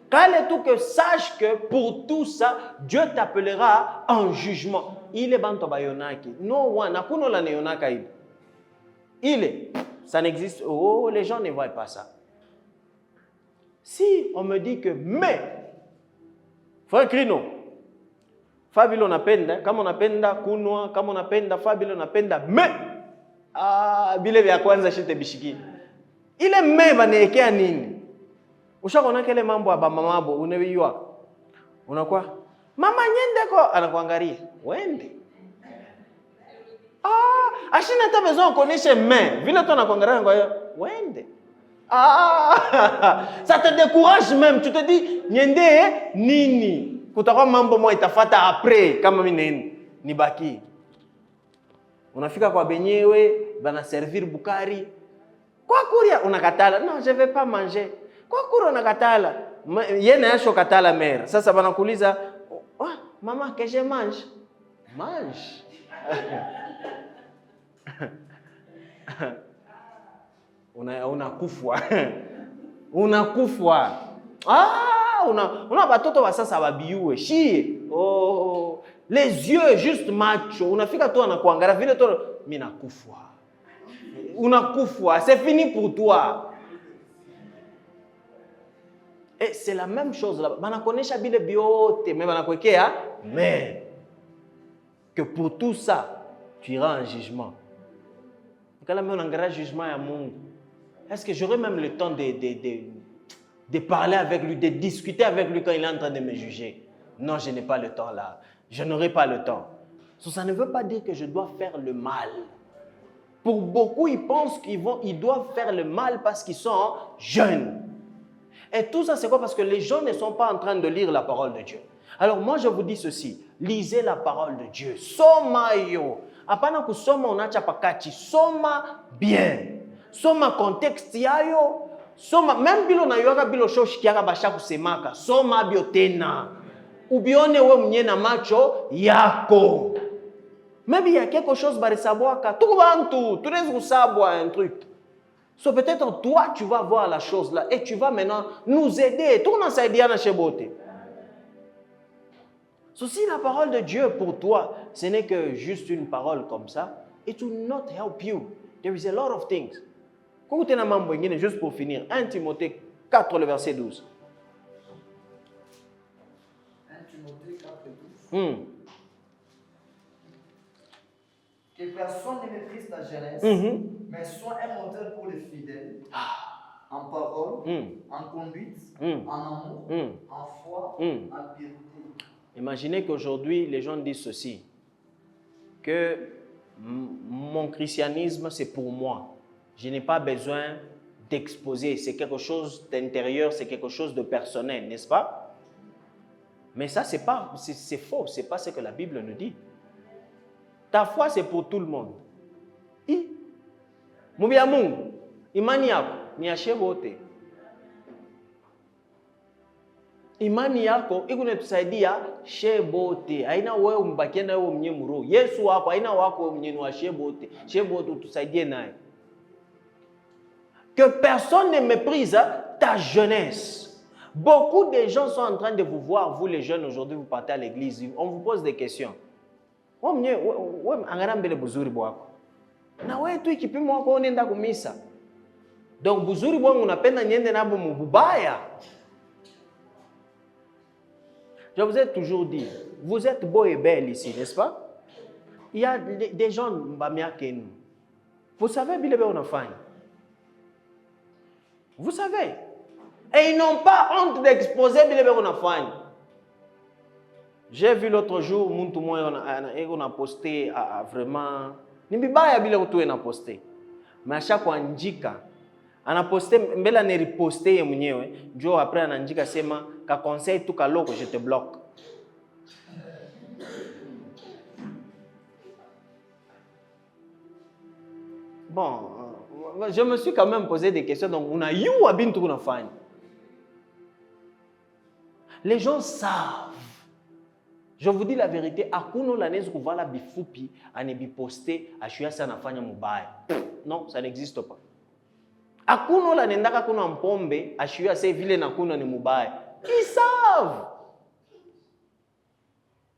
S1: Kale tout que sache que pour tout ça Dieu t'appellera en jugement. Il est banto bayonaki. No one akuno la neonaka il. Il est ça n'existe. Oh, les gens ne voient pas ça. Si on me dit que mais frère Crino Fabilo napenda kama unapenda kunwa kama unapenda Fabilo napenda mais bile vya kwanza shite bishiki. Ile meba neekea nini? Ushaona kile mambo ya mamabo unawiywa. Unakuwa mama nyende ko anakuangalia. Wende. Ashina hata besoin koneshe mais vile tu anakuangalia kwa hiyo wende. Ça te décourage même, tu te dis nyende nini? Kutakuwa mambo moja itafata après kama mimi nibaki. Unafika kwa benyewe, bana servir bukari. Kwa kuria unakatala. Non, je vais pas manger. Kwa kuria unakatala. Yena yasho katala mère. Sasa banakuuliza, "Oh, maman, que je mange?" Mange. Unakufwa. Unakufwa. Una batoto wa sasa babiue. Shie. Oh. Les yeux juste macho. Unafika tu anakuangalia vile tu mimi nakufwa. Unakufwa, c'est fini pour toi. Et c'est la même chose là. Banakonesha bile biote, mais banakwekea mais que pour tout ça, tu iras en jugement. Quand on a un jugement à Mungu. Est-ce que j'aurai même le temps de parler avec lui, de discuter avec lui quand il est en train de me juger? Non, je n'ai pas le temps là. Je n'aurai pas le temps. Ça ne veut pas dire que je dois faire le mal. Pour beaucoup, ils pensent qu'ils doivent faire le mal parce qu'ils sont jeunes. Et tout ça, c'est quoi? Parce que les gens ne sont pas en train de lire la parole de Dieu. Alors moi, je vous dis ceci. Lisez la parole de Dieu. Soma yo. Apana kusoma unacha pakati. Soma bien. Soma contexte yayo. Soma, même bilo na yoga bilo shoshi kiaga basha kusemaka. Soma biotena. Ubione we mwenye na macho yako. Maybe il y a quelque chose à savoir. Tout le monde, tout le monde savoir un truc. So peut-être toi, tu vas voir la chose là et tu vas maintenant nous aider. Tout le monde s'aide à chez beauté. So si la parole de Dieu pour toi, ce n'est que juste une parole comme ça, it will not help you. There is a lot of things. Juste pour finir, 1 Timothée 4, le verset 12.
S3: 1 Timothée 4, 12. Que personne ne méprise ta jeunesse, mais sois un modèle pour les fidèles, en parole, en conduite, en amour, en foi, en piété.
S1: Imaginez qu'aujourd'hui, les gens disent ceci, que mon christianisme, c'est pour moi. Je n'ai pas besoin d'exposer. C'est quelque chose d'intérieur, c'est quelque chose de personnel, n'est-ce pas? Mais ça, c'est faux. Ce n'est pas ce que la Bible nous dit. Ta foi, c'est pour tout le monde. Mubia Mungu, imani yako ni ya wote. Imani yako ikunetusaidia shebote. Haina wewe umbakie na wewe mwenyewe mroho. Yesu wako haina wako wewe mwenyewe wa shebote. Shebote utusaidie naye. Que personne ne méprise ta jeunesse. Beaucoup de gens sont en train de vous voir, vous les jeunes aujourd'hui, vous partez à l'église, on vous pose des questions. Na wewe tu ikipimo wako unaenda kumisa. Donc buzuri bwangu unapenda niende nabo mubaya. Je vous ai toujours dit, vous êtes beau et belle ici, n'est-ce pas? Il y a des gens mbamia que nous. Vous savez bile be unafanya. Vous savez. Et ils n'ont pas honte d'exposer bile be unafanya. J'ai vu l'autre jour, on a posté vraiment. Nimbibaya bila kutuwe na posté. Masha kwa njika. Ana posté, mbela ne riposté ye mwenyewe. Njo après ananjika sema, ka conseil tu ka loko, je te bloque. Bon, je me suis quand même posé des questions. Donc, on a eu ou abin tout fait. Les gens savent. Je vous dis la vérité, akuno la nezu kuvala bifupi anebi poster ashuya sana fanya mubaya. Non, ça n'existe pas. Akuno la nendaka kuna mpombe ashuya se vile na kuna ni mubaya. Ils savent.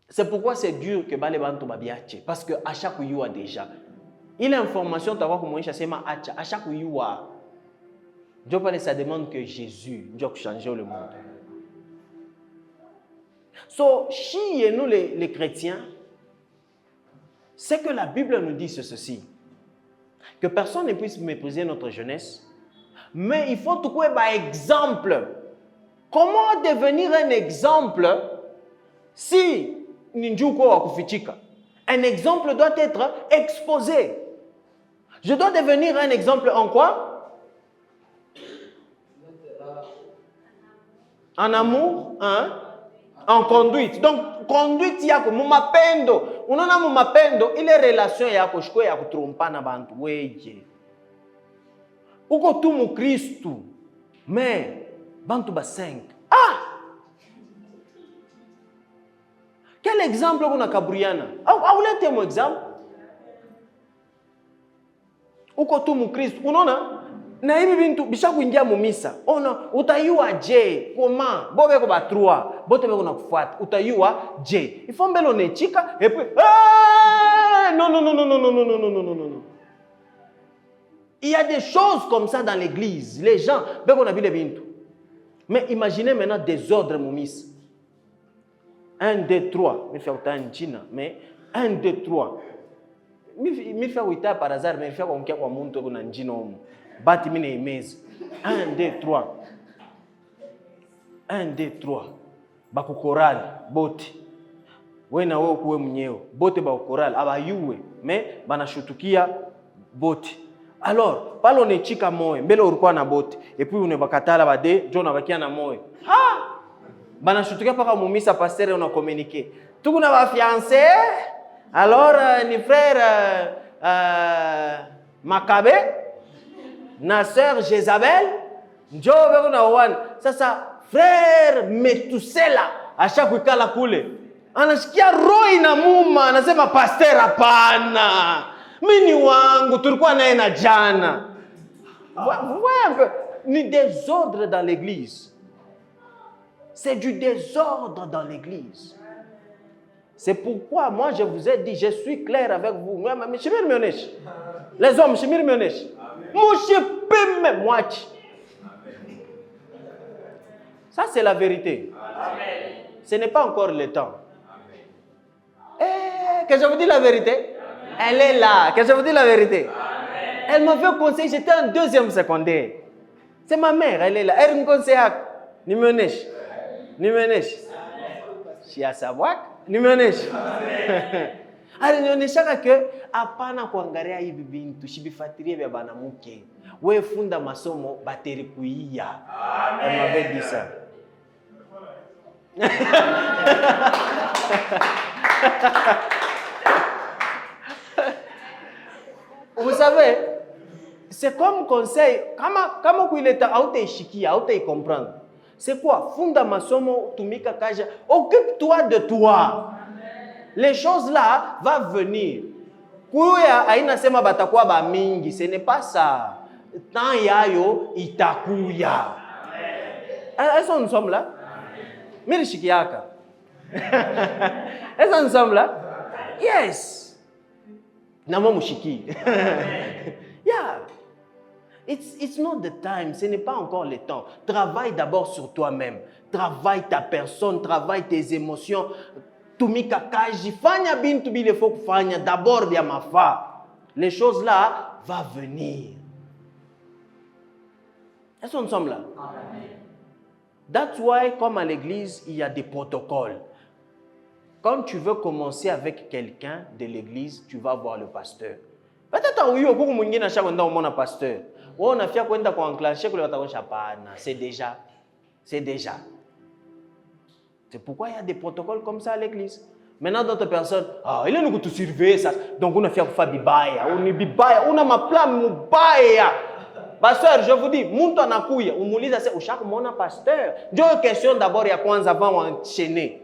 S1: C'est pourquoi c'est dur que bale bantu babiache parce que à chaque yua déjà. Il a information t'avoir comment sema acha à chaque yua. Dieu parle ça demande que Jésus doit changer le monde. So, chez nous les chrétiens, ce que la Bible nous dit, c'est ceci. Que personne ne puisse mépriser notre jeunesse, mais il faut tout quoi par exemple. Comment devenir un exemple si ninjuko akufichika? Un exemple doit être exposé. Je dois devenir un exemple en quoi? En amour, hein? En conduite. Donc, conduite yako, mumapendo. Unaona mumapendo, ile relation yako, shkwe ya kutrompana bantu, weje. Uko tu mu Kristu. Mais, bantu ba 5. Ah! Quel exemple kuna kabriana? Aulete mon exemple. Uko tu mu Kristu. Unaona? Na hivi bintu bisha kuingia mumisa. Ona utayua je comment bobe ko ba 3 bote beko nakufuata utayua je ifo mbele onechika et puis non. Il y a des choses comme ça dans l'église. Les gens beko na bile bintu. Mais imaginez maintenant des ordres mumisa. 1 2 3, mi fait autant China mais 1 2 3. Mi fait wita par hasard mais mi fait konkia kwa muntu kuna njina omu. Bati mine imezi. 1, 2, 3. 1, 2, 3. Bakukorali, bote. We na wewe kuwe mwenyewe. Bote bakukorali, abayuwe. Me, banashutukia bote. Alors, pale on echika moyo, mbele ulikuwa na bote. Et puis unabakatala bade, jo unabakia na moyo. Ah! Bana shutukia paka mumisa pasteur on a communiqué. Tuko na ba fiancé. Alors ni frère Makabe na sœur Jézabel, njo beko na wana. Sasa frère Metusela ashakuikala kule. Anasikia roho inamuma, anasema pasteur hapana. Mimi wangu tulikuwa naye na jana. Vous voyez un peu, ni désordre dans l'église. C'est du désordre dans l'église. C'est pourquoi moi je vous ai dit, je suis clair avec vous. Les hommes, je ça c'est la vérité. Ce n'est pas encore le temps. Que je vous dis la vérité? Elle est là. Que je vous dis la vérité? Elle m'a fait conseiller, j'étais en 2e secondaire. C'est ma mère, elle est là. Elle me conseille. Nimeonesha. Shiasabwak. Nimeonesha. Alinionyesha que hapana kuangalia hivi bintu shibifuatilie vya banamuke. Wewe funda masomo bateri kuia. Elle m'avait dit ça. Vous savez, c'est comme conseil, kama kuileta hautaishikia, hautaicomprendre. C'est quoi? Funda masomo tumika kaja, occupe-toi de toi. Les choses là vont venir. Kuya aina sema batakuwa ba mingi, ce n'est pas ça. Tant yayo itakuya. Est-ce que nous sommes là? Mirishikiaka. Est-ce que nous sommes là? Yes. Namo mushiki. Yeah. It's not the time. Ce n'est pas encore le temps. Travaille d'abord sur toi-même. Travaille ta personne. Travaille tes émotions. Tumika kaji. Fanya bintu bile faut kufanya. D'abord bien ma fa. Les choses là vont venir. Est-ce que nous sommes là? That's why, comme à l'église, il y a des protocoles. Quand tu veux commencer avec quelqu'un de l'église, tu vas voir le pasteur. Peut-être oui, au cours mwingine na shaka ndao mona pasteur. Wao unafia kwenda kwa enclencher kule watakonisha pana, c'est déjà. C'est pourquoi il y a des protocoles comme ça à l'église. Maintenant d'autres personnes, il est nous tout surveiller ça. Donc on a fait faire bibaya, on est bibaya, on a ma plan mubaya. Pasteur, je vous dis, muntu anakuya, umuliza c'est ushaka mona pasteur. Ndio question d'abord ya kwanza avant enchaîner.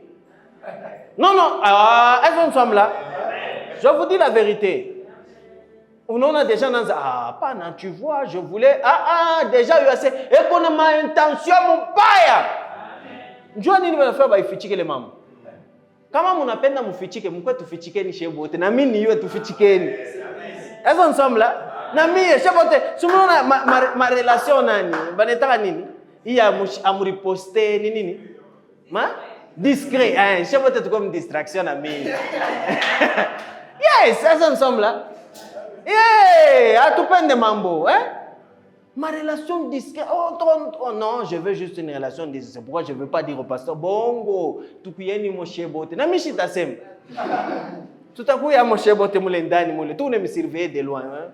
S1: Non, est-ce que nous sommes là? Je vous dis la vérité. On a déjà dans pas non, tu vois, je voulais déjà eu assez et qu'on a ma intention mon paya. Njoo nini wanafanya baifichike le mama. Kama mnapenda mfichike, mkwe tufichikeni shebote na mimi niwe tufichikeni. Est-ce que nous sommes là? Na mimi shebote, sumona ma relation nani? Banetaka nini? Iya amuriposter nini? Discret, hein? Je vais être comme distraction à mille. Yes, ça nous sommes là. Yeah, à tout peine de mambo, hein? Ma relation discrète. Oh non, je veux juste une relation discrète. C'est pourquoi je ne veux pas dire au pasteur, bongo, tu peux y aller mon chebote. Na mishi tasem. Tout à coup, il y a mon chebote, mon lendani, mon tout ne me surveille de loin. Hein?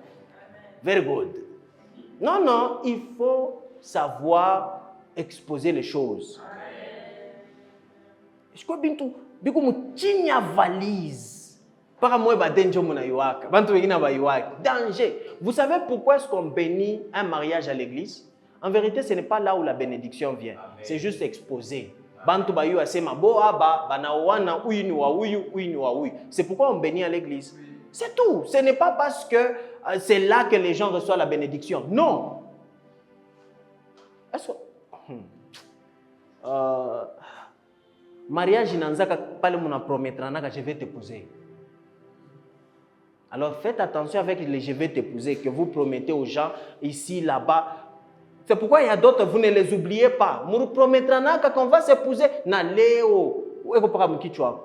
S1: Very good. Non, il faut savoir exposer les choses. Je crois bintu biko muchinya valise para moi ba danger mona yoaka bantu wengine ba yoaka danger. Vous savez pourquoi est-ce qu'on bénit un mariage à l'église? En vérité, ce n'est pas là où la bénédiction vient. C'est juste exposé. Bantu ba yo asema bo aba bana wana uyu ni wa uyu. C'est pourquoi on bénit à l'église. C'est tout. Ce n'est pas parce que c'est là que les gens reçoivent la bénédiction. Non. Est-ce que mariage inanzaka pale muna prometranaka je vais t'épouser. Alors faites attention avec les je vais t'épouser que vous promettez aux gens ici là-bas. C'est pourquoi il y a d'autres, vous ne les oubliez pas. Muru prometranaka qu'on va s'épouser na leo eko paka mkichwa.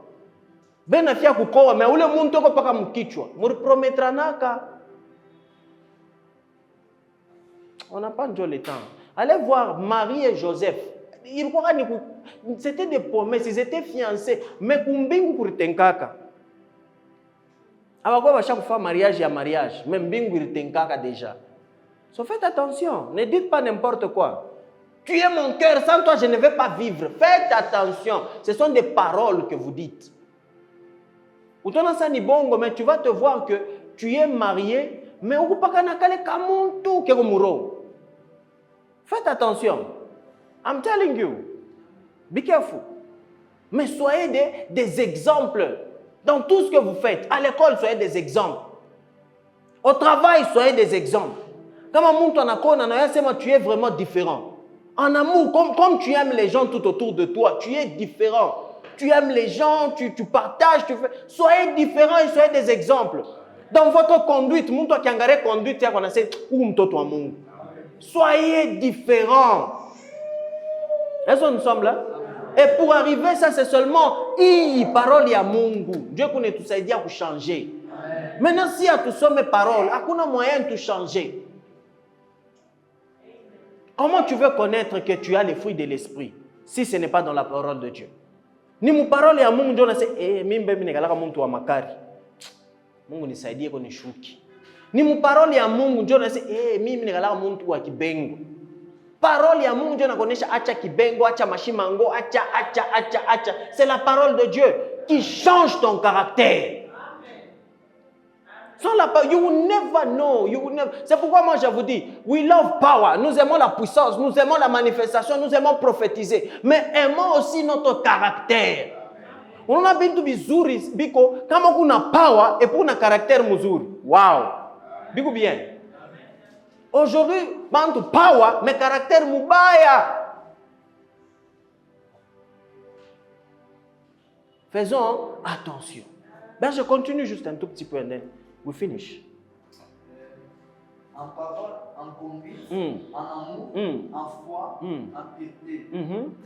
S1: Bena fia kukoa mais ule muntu eko paka mkichwa. Muru prometranaka. On n'a pas déjà le temps. Allez voir Marie et Joseph. C'était des promesses, ils étaient fiancés. Mais kumbingu kuritenkaka. Alors, quoi, chaque fois, mariage, il y a mariage. Même Binguir Tenkaka déjà. So, faites attention. Ne dites pas n'importe quoi. Tu es mon cœur, sans toi, je ne vais pas vivre. Faites attention. Ce sont des paroles que vous dites. Mais tu vas te voir que tu es marié, mais on ne peut pas faites attention. I'm telling you. Be careful. Mais soyez des exemples. Dans tout ce que vous faites. À l'école, soyez des exemples. Au travail, soyez des exemples. Comme tu es vraiment différent. En amour, comme tu aimes les gens tout autour de toi, tu es différent. Tu aimes les gens, tu partages, tu fais. Soyez différents et soyez des exemples. Dans votre conduite, soyez différents. Est-ce que nous sommes là? Et pour arriver, ça c'est seulement parole à Mungu. Dieu connaît tout ça, il dit à changer. Maintenant, si à tout ça mes paroles, il y a moyen de changer. Comment tu veux connaître que tu as les fruits de l'esprit si ce n'est pas dans la parole de Dieu? Ni mu parole ya Mungu ndio nasema mimi nikalaka mtu wa makari. Mungu nisaidie kwa nishuki. Ni mu parole ya Mungu ndio nasema mimi nikalaka mtu wa kibengo. Parole ya Mungu ndio nakuonesha acha kibengo, acha mashimango, acha. C'est la parole de Dieu qui change ton caractère. Sans la parole, you will never know. C'est pourquoi moi je vous dis, we love power. Nous aimons la puissance, nous aimons la manifestation, nous aimons prophétiser. Mais aimons aussi notre caractère. On a bien tout bizuri, biko, kama kuna power et pour un caractère muzuri. Wow. Biko bien. Aujourd'hui, bantu power, mais caractère mubaya. Faisons attention. Ben, je continue juste un tout petit peu. We finish.
S3: En parole, en conduite, en amour, en foi, en piété.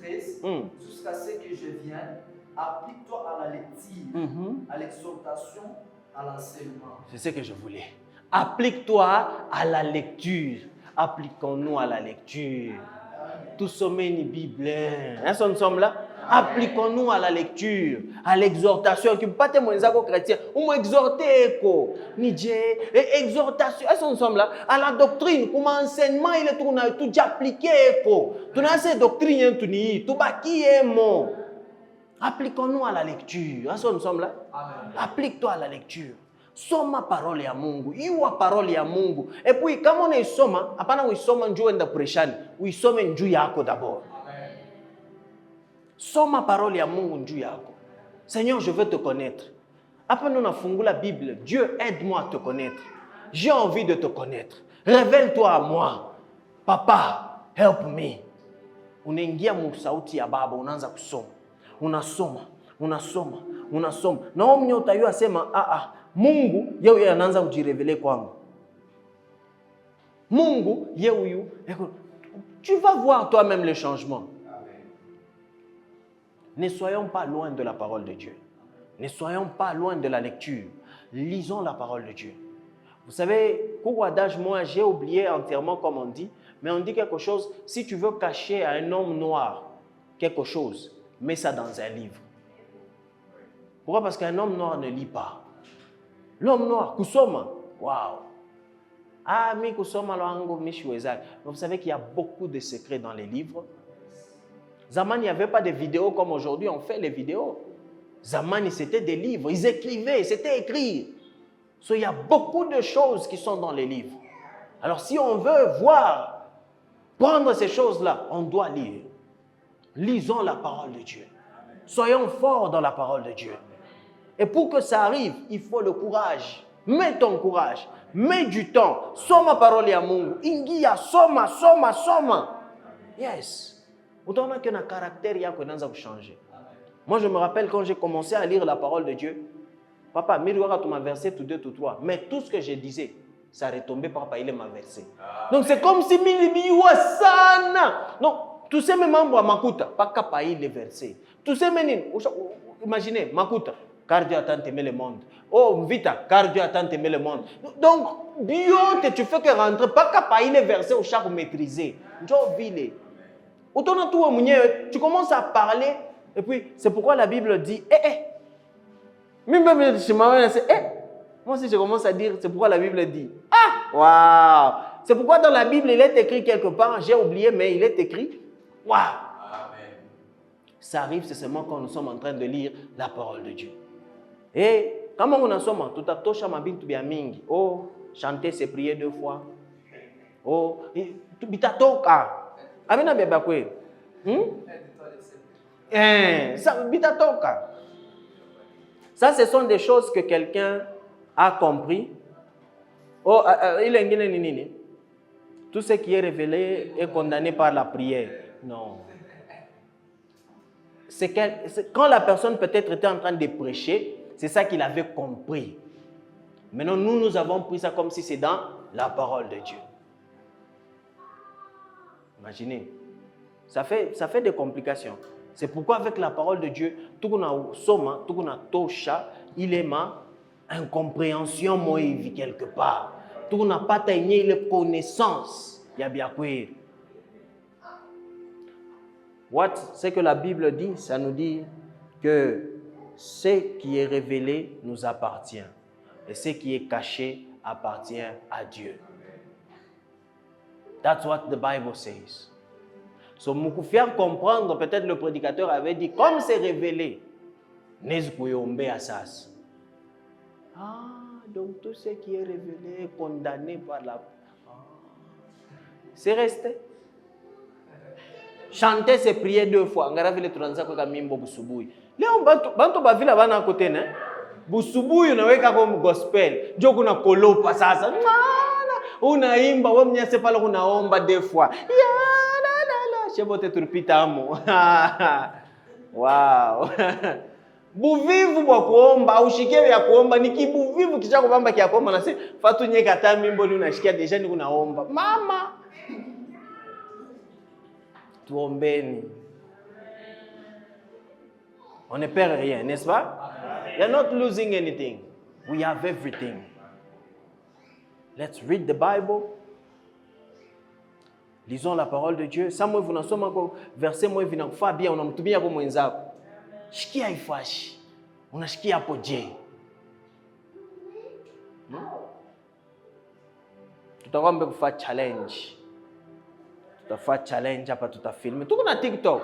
S3: 13. Jusqu'à ce que je vienne, applique-toi à la lecture, à l'exhortation, à l'enseignement.
S1: C'est ce que je voulais. Applique-toi à la lecture. Appliquons-nous à la lecture. Tout sommet ni Bible. Est-ce que nous sommes là? Appliquons-nous à la lecture, à l'exhortation. Qui pas témoigner chrétien. On exhorter quoi? Ni Dieu. Exhortation. Est-ce que nous sommes là? À la doctrine. Comme enseignement, il est tout appliqué quoi? Tout dans ces doctrines, tout baki est mon. Appliquons-nous à la lecture. Est-ce que nous sommes là?
S3: Amen.
S1: Applique-toi à la lecture. Soma parole ya Mungu. Iwa parole ya Mungu. Et puis, comme on est soma, apana uisoma njoo enda preshani. Uisome njoo yako d'abord. Soma parole ya Mungu njoo yako. Seigneur, je veux te connaître. Après nous avons la Bible. Dieu, aide-moi à te connaître. J'ai envie de te connaître. Révèle-toi à moi. Papa, help me. Unaingia msauti ya baba, unaanza kusoma. Unasoma. Na omnye utayua sema Mungu yeye anaanza kujirevele kwangu. Mungu yeye tu vas voir toi-même le changement. Ne soyons pas loin de la parole de Dieu. Ne soyons pas loin de la lecture. Lisons la parole de Dieu. Vous savez, pour adage, moi j'ai oublié entièrement comme on dit, mais on dit quelque chose, si tu veux cacher à un homme noir quelque chose, mets ça dans un livre. Pourquoi? Parce qu'un homme noir ne lit pas. L'homme noir, kusoma, waouh. Mi kusoma loango mishuezak. Vous savez qu'il y a beaucoup de secrets dans les livres. Zaman, il n'y avait pas de vidéos comme aujourd'hui, on fait les vidéos. Zaman, c'était des livres, ils écrivaient, c'était écrit. Il y a beaucoup de choses qui sont dans les livres. Alors si on veut voir, prendre ces choses-là, on doit lire. Lisons la parole de Dieu. Soyons forts dans la parole de Dieu. Et pour que ça arrive, il faut le courage. Mets ton courage. Mets du temps. Soma parole ya Mungu. Ingia, soma. Yes. Autant que un caractère yako inaanza changer. Moi, je me rappelle quand j'ai commencé à lire la parole de Dieu, papa, miruara tu m'as versé tout 2, tout 3. Mais tout ce que je disais, ça retombait, papa, il m'a versé. Donc c'est comme si milibiwa sana. Non, tous ces membres à Makuta, pas capable de verser. Tous ces menines, imaginez, Makuta. Car Dieu a tant aimé le monde. Oh, Vita, car Dieu a tant aimé le monde. Donc, bio, tu fais que rentrer, pas capable de verser au chaque maîtriser. Autant tu commences à parler, et puis c'est pourquoi la Bible dit, Moi aussi, je commence à dire, c'est pourquoi la Bible dit. Ah, waouh! C'est pourquoi dans la Bible, il est écrit quelque part, j'ai oublié, mais il est écrit. Waouh! Ça arrive, c'est seulement quand nous sommes en train de lire la parole de Dieu. Et comment on en sommes? Tout à tosha mabintu bia mingi. Oh, chanter, c'est prier 2 fois. Oh, bitatoka. Amena beba kwe. Bitatoka. Ça, ce sont des choses que quelqu'un a compris. Oh, il est tout ce qui est révélé est condamné par la prière. Non. C'est quand la personne peut-être était en train de prêcher, c'est ça qu'il avait compris. Maintenant, nous avons pris ça comme si c'est dans la parole de Dieu. Imaginez. Ça fait des complications. C'est pourquoi avec la parole de Dieu, tout qu'on a soma, tout qu'on a tosha, il est ma incompréhension moïvi quelque part. Tout qu'on n'a pas taigné les connaissances. Il y a bien quoi. Ce que la Bible dit, ça nous dit que ce qui est révélé nous appartient. Et ce qui est caché appartient à Dieu. That's what the Bible says. So, pour faire comprendre, peut-être le prédicateur avait dit, comme c'est révélé, n'est-ce à ça. Ah, donc tout ce qui est révélé est condamné par la... C'est resté. Chanter, c'est prier 2 fois. On a vu les transacs comme Mimbo Boussoubouy. Là, on va vivre là-bas à côté, hein? Boussoubouy, on a vu comme gospel. Djoko na kolo pas ça. On a imba, on a c'est pas là on a omba 2 fois. Je vais te turpita amo. Wow. Buvivu bwa kuomba au shikewe ya kuomba niki buvivu kisha kubamba kia kuomba na se fatu nye kata mimbo ni unashikia deja ni kunaomba. Mama. Tuombeni. On ne perd rien, n'est-ce pas? You're not losing anything. We have everything. Let's read the Bible. Lisons la parole de Dieu. Ça moi vous n'en sommes encore verset moi vina kufa bien unamtumia kwa mwenzako. Shikia ifashi. Unashikia hapo je. Tutakwambia kufa challenge. Tutafanya challenge hapa tutafilme. Tuko na TikTok.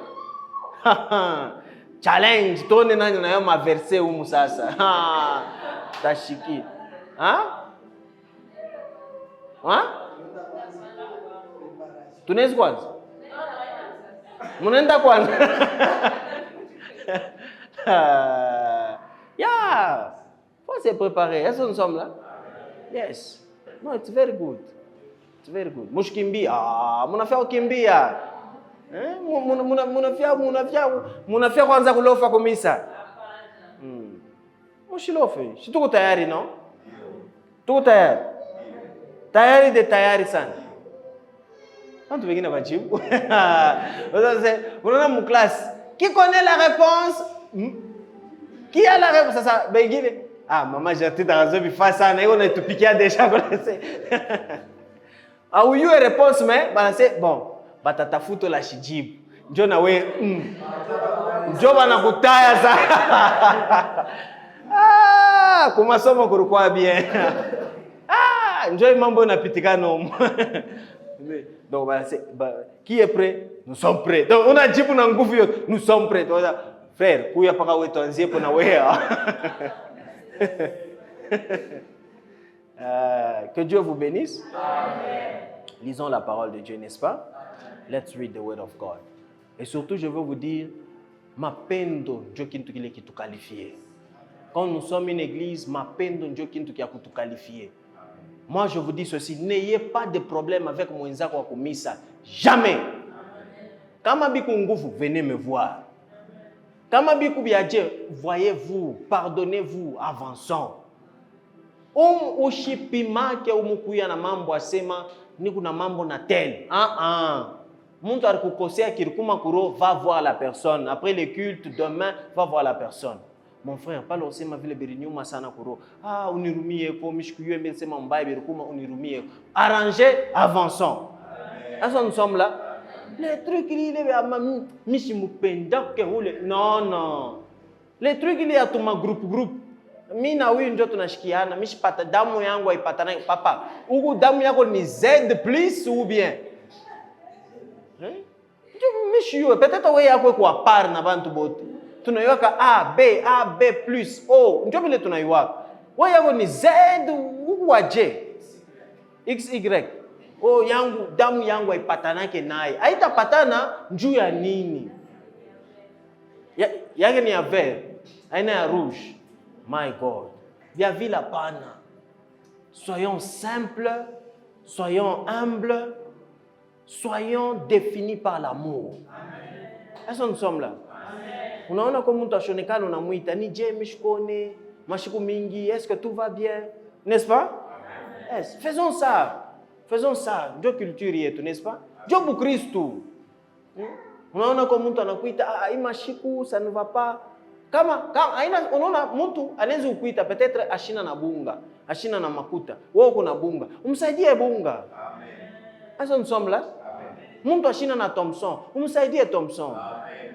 S1: Challenge tuone nani nayo maverse humu sasa. Tashiki. Tunaweza kwanza? Mnaenda kwanza? Yeah. Faut se préparer. Est-ce que nous sommes là? Yes. No, it's very good. It's very good. Mushkimbia. Munafia kukimbia. Munafia kwanza kulofa kumisa. Mushilofe. Si tuko tayari, no? Tuko tayari. Tayari sana. Quand wengine wajibu. Unaona mu classe. Qui connaît la réponse? Qui a la réponse? Sasa bengine. Mama jati tarazo bifa sana. Hiyo unaitupikia deja connaissez. Au you réponse mais balance bon. Batatafuto la shijibu. Njoo na we. Njoo bana kutaya sana. Kwa masomo kulikuwa bien. Njoo mambo napitikana huko. Donc voilà, qui est prêt? Nous sommes prêts. Donc on a dit pour nous nguvu yote, nous sommes prêts. Donc frère, kuya paka wetu anzie pona wewe. Que Dieu vous bénisse. Amen. Lisons la parole de Dieu, n'est-ce pas? Let's read the word of God. Et surtout, je veux vous dire, mapendo Dieu kintu kile kitu qualifié. Quand nous sommes une église, mapendo Dieu kintu kia kutu qualifié. Moi, je vous dis ceci, n'ayez pas de problème avec mwenzako wa kumisa. Jamais. Kama biku nguvu, venez me voir. Kama biku biaje, voyez-vous, pardonnez-vous, avançons. Ushipimake umukuya na mambo asema niku na mambo na tel. Muntu alikukosea kirikuma kuro, va voir la personne. Après le culte, demain, va voir la personne. Mon frère, pas l'osema vile birinyuma sana kuro. Unirumie ko mishkuye mbesema mbaye birikuma unirumie. Arrangez, avançons. Est-ce que nous sommes là? Les trucs il est mishi mupenda ke hule. Non. Les trucs il est à tout ma groupe. Mimi na huyu ndio tunashikiana, mishipata damu yangu haipatana. Papa, huku damu yako ni Z plus ou bien? Ndio peut-être wewe yako kwa par na bantu bote. Tunaiweka A, B plus O. Ndio vile tunaiweka. Wewe yako ni Z huku J. XY. Oh, yangu damu yangu haipatanake naye. Haitapatana juu ya nini? Yake ni ya vert, aina ya rouge. My God. Vya vile pana. Soyons simples, soyons humbles, soyons définis par l'amour. Est-ce que nous sommes là? Unaona kwa mtu ashonekana unamuita ni je mishkone, mashiku mingi, est-ce que tout va bien? N'est-ce pas? Yes. Faisons ça. Faisons ça. Ndio culture yetu, n'est-ce pas? Ndio Bukristo. Unaona kwa mtu anakuita hii mashiku ça ne va pas. Kama aina unaona mtu anaweza kukuita peut-être ashina na bunga, ashina na makuta. Wewe uko na bunga. Umsaidie bunga. Amen. Asa nsomla? Amen. Mtu ashina na Thompson, umsaidie Thompson. Amen.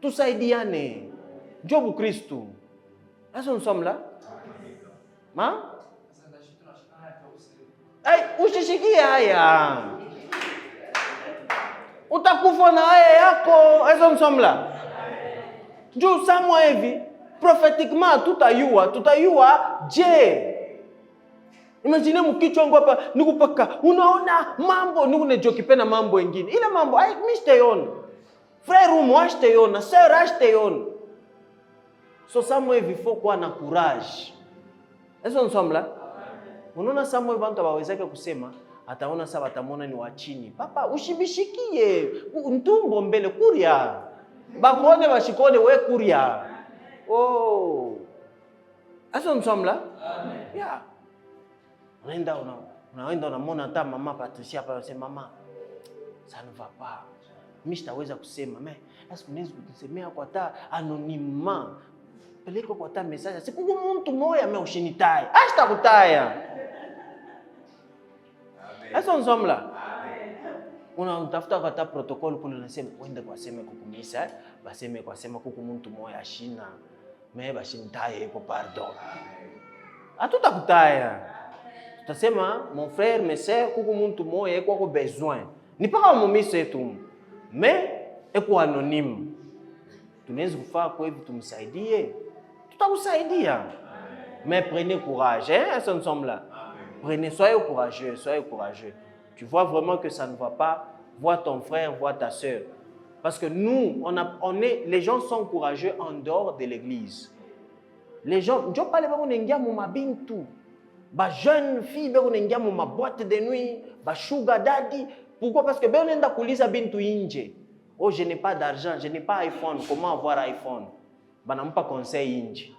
S1: Tusaidiane. Ndio Bukristo. Asa nsomla? Amen. Ma? Ushishikie haya. Utakufa na haya yako. Asa nsomla? Njoo samwa hivi prophétiquement tutayua je. Imagine mkichwa wangu hapa nikupaka unaona mambo nikune mambo mengine. Ile mambo mishtayon. Frère umo ashtayon, sœur ashtayon. So samwa hivi faut kuwa na courage. Eso nsomla? Unaona samwa bantu bawezeka kusema ataona sawa atamona ni wa chini. Papa ushibishikie ntumbo mbele kuria. Bakone bashikone we kuria. Oh. Aso nsomla? Amen. Yeah. Unaenda unamwona hata mama Patricia hapa anasema mama, ça ne va pas. Mimi sitaweza kusema, mais est-ce que unaweza kusemea kwa ta anonymement? Peleka kwa ta message. Siku mtu moya ame ushinitai. Ashita kutaya. Amen. Aso nsomla? Unatafuta kata protocol kule unasema wende kwa sema kukumisa baseme kwa sema kuku mtu moya ashina me bashintaye ko pardon atutakutaya tutasema mon frère mes sœurs kuku mtu moya kwa ko besoin ni pas mumise yetu mais eko anonyme tunaweza kufaa kwa hivi tumsaidie tutakusaidia mais prenez courage hein ça nous sommes là prenez soyez courageux. Tu vois vraiment que ça ne va pas, vois ton frère, vois ta sœur. Parce que nous, les gens sont courageux en dehors de l'église. Les gens, je parle pas de tout. Ba jeune fille, ma boîte de nuit, ba sugar daddy. Pourquoi? Parce que ben on enda kuliza bintu inje. Oh, je n'ai pas d'argent, je n'ai pas iPhone. Comment avoir iPhone? Ba n'a pas conseil inje.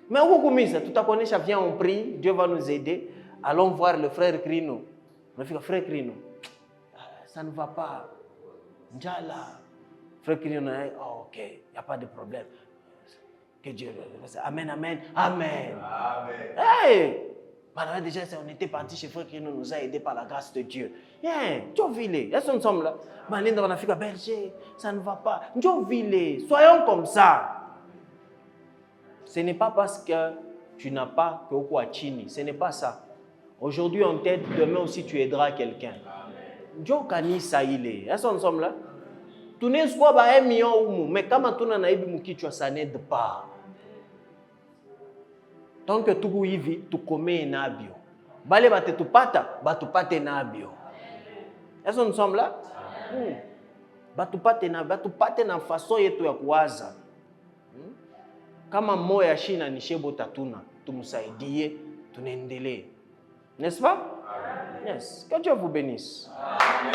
S1: Mais où kumisa, tout à connaître, viens on prie, Dieu va nous aider. Allons voir le frère Crino. On fait frère Crino, ça ne va pas. Njala. Frère Crino, oh, ok, il n'y a pas de problème. Que Dieu, amen, amen, amen. Amen. Hey! Déjà, on était parti chez frère Crino, nous a aidés par la grâce de Dieu. Yeah, Djovile, est-ce que nous sommes là? On a fait berger, ça ne va pas. Djovile, soyons comme ça. Ce n'est pas parce que tu n'as pas que au chini, ce n'est pas ça. Aujourd'hui on t'aide, demain aussi tu aideras quelqu'un. Ndio kanisa ile. Sasa nous sommes là. Tunaweza kuwa ba 1 million humu, mais kama tuna naibi mkichwa ça n'aide pas. Tant que tuku hivi tukomee nabio. Bale batetupata, batupate nabio. Sasa nous sommes là. Batupate na façon yetu ya kuwaza. Kama moya shina ni shebo tatuna, tumsaidie, tunaendelee. N'est-ce pas? Yes. Que Dieu vous bénisse. Amen.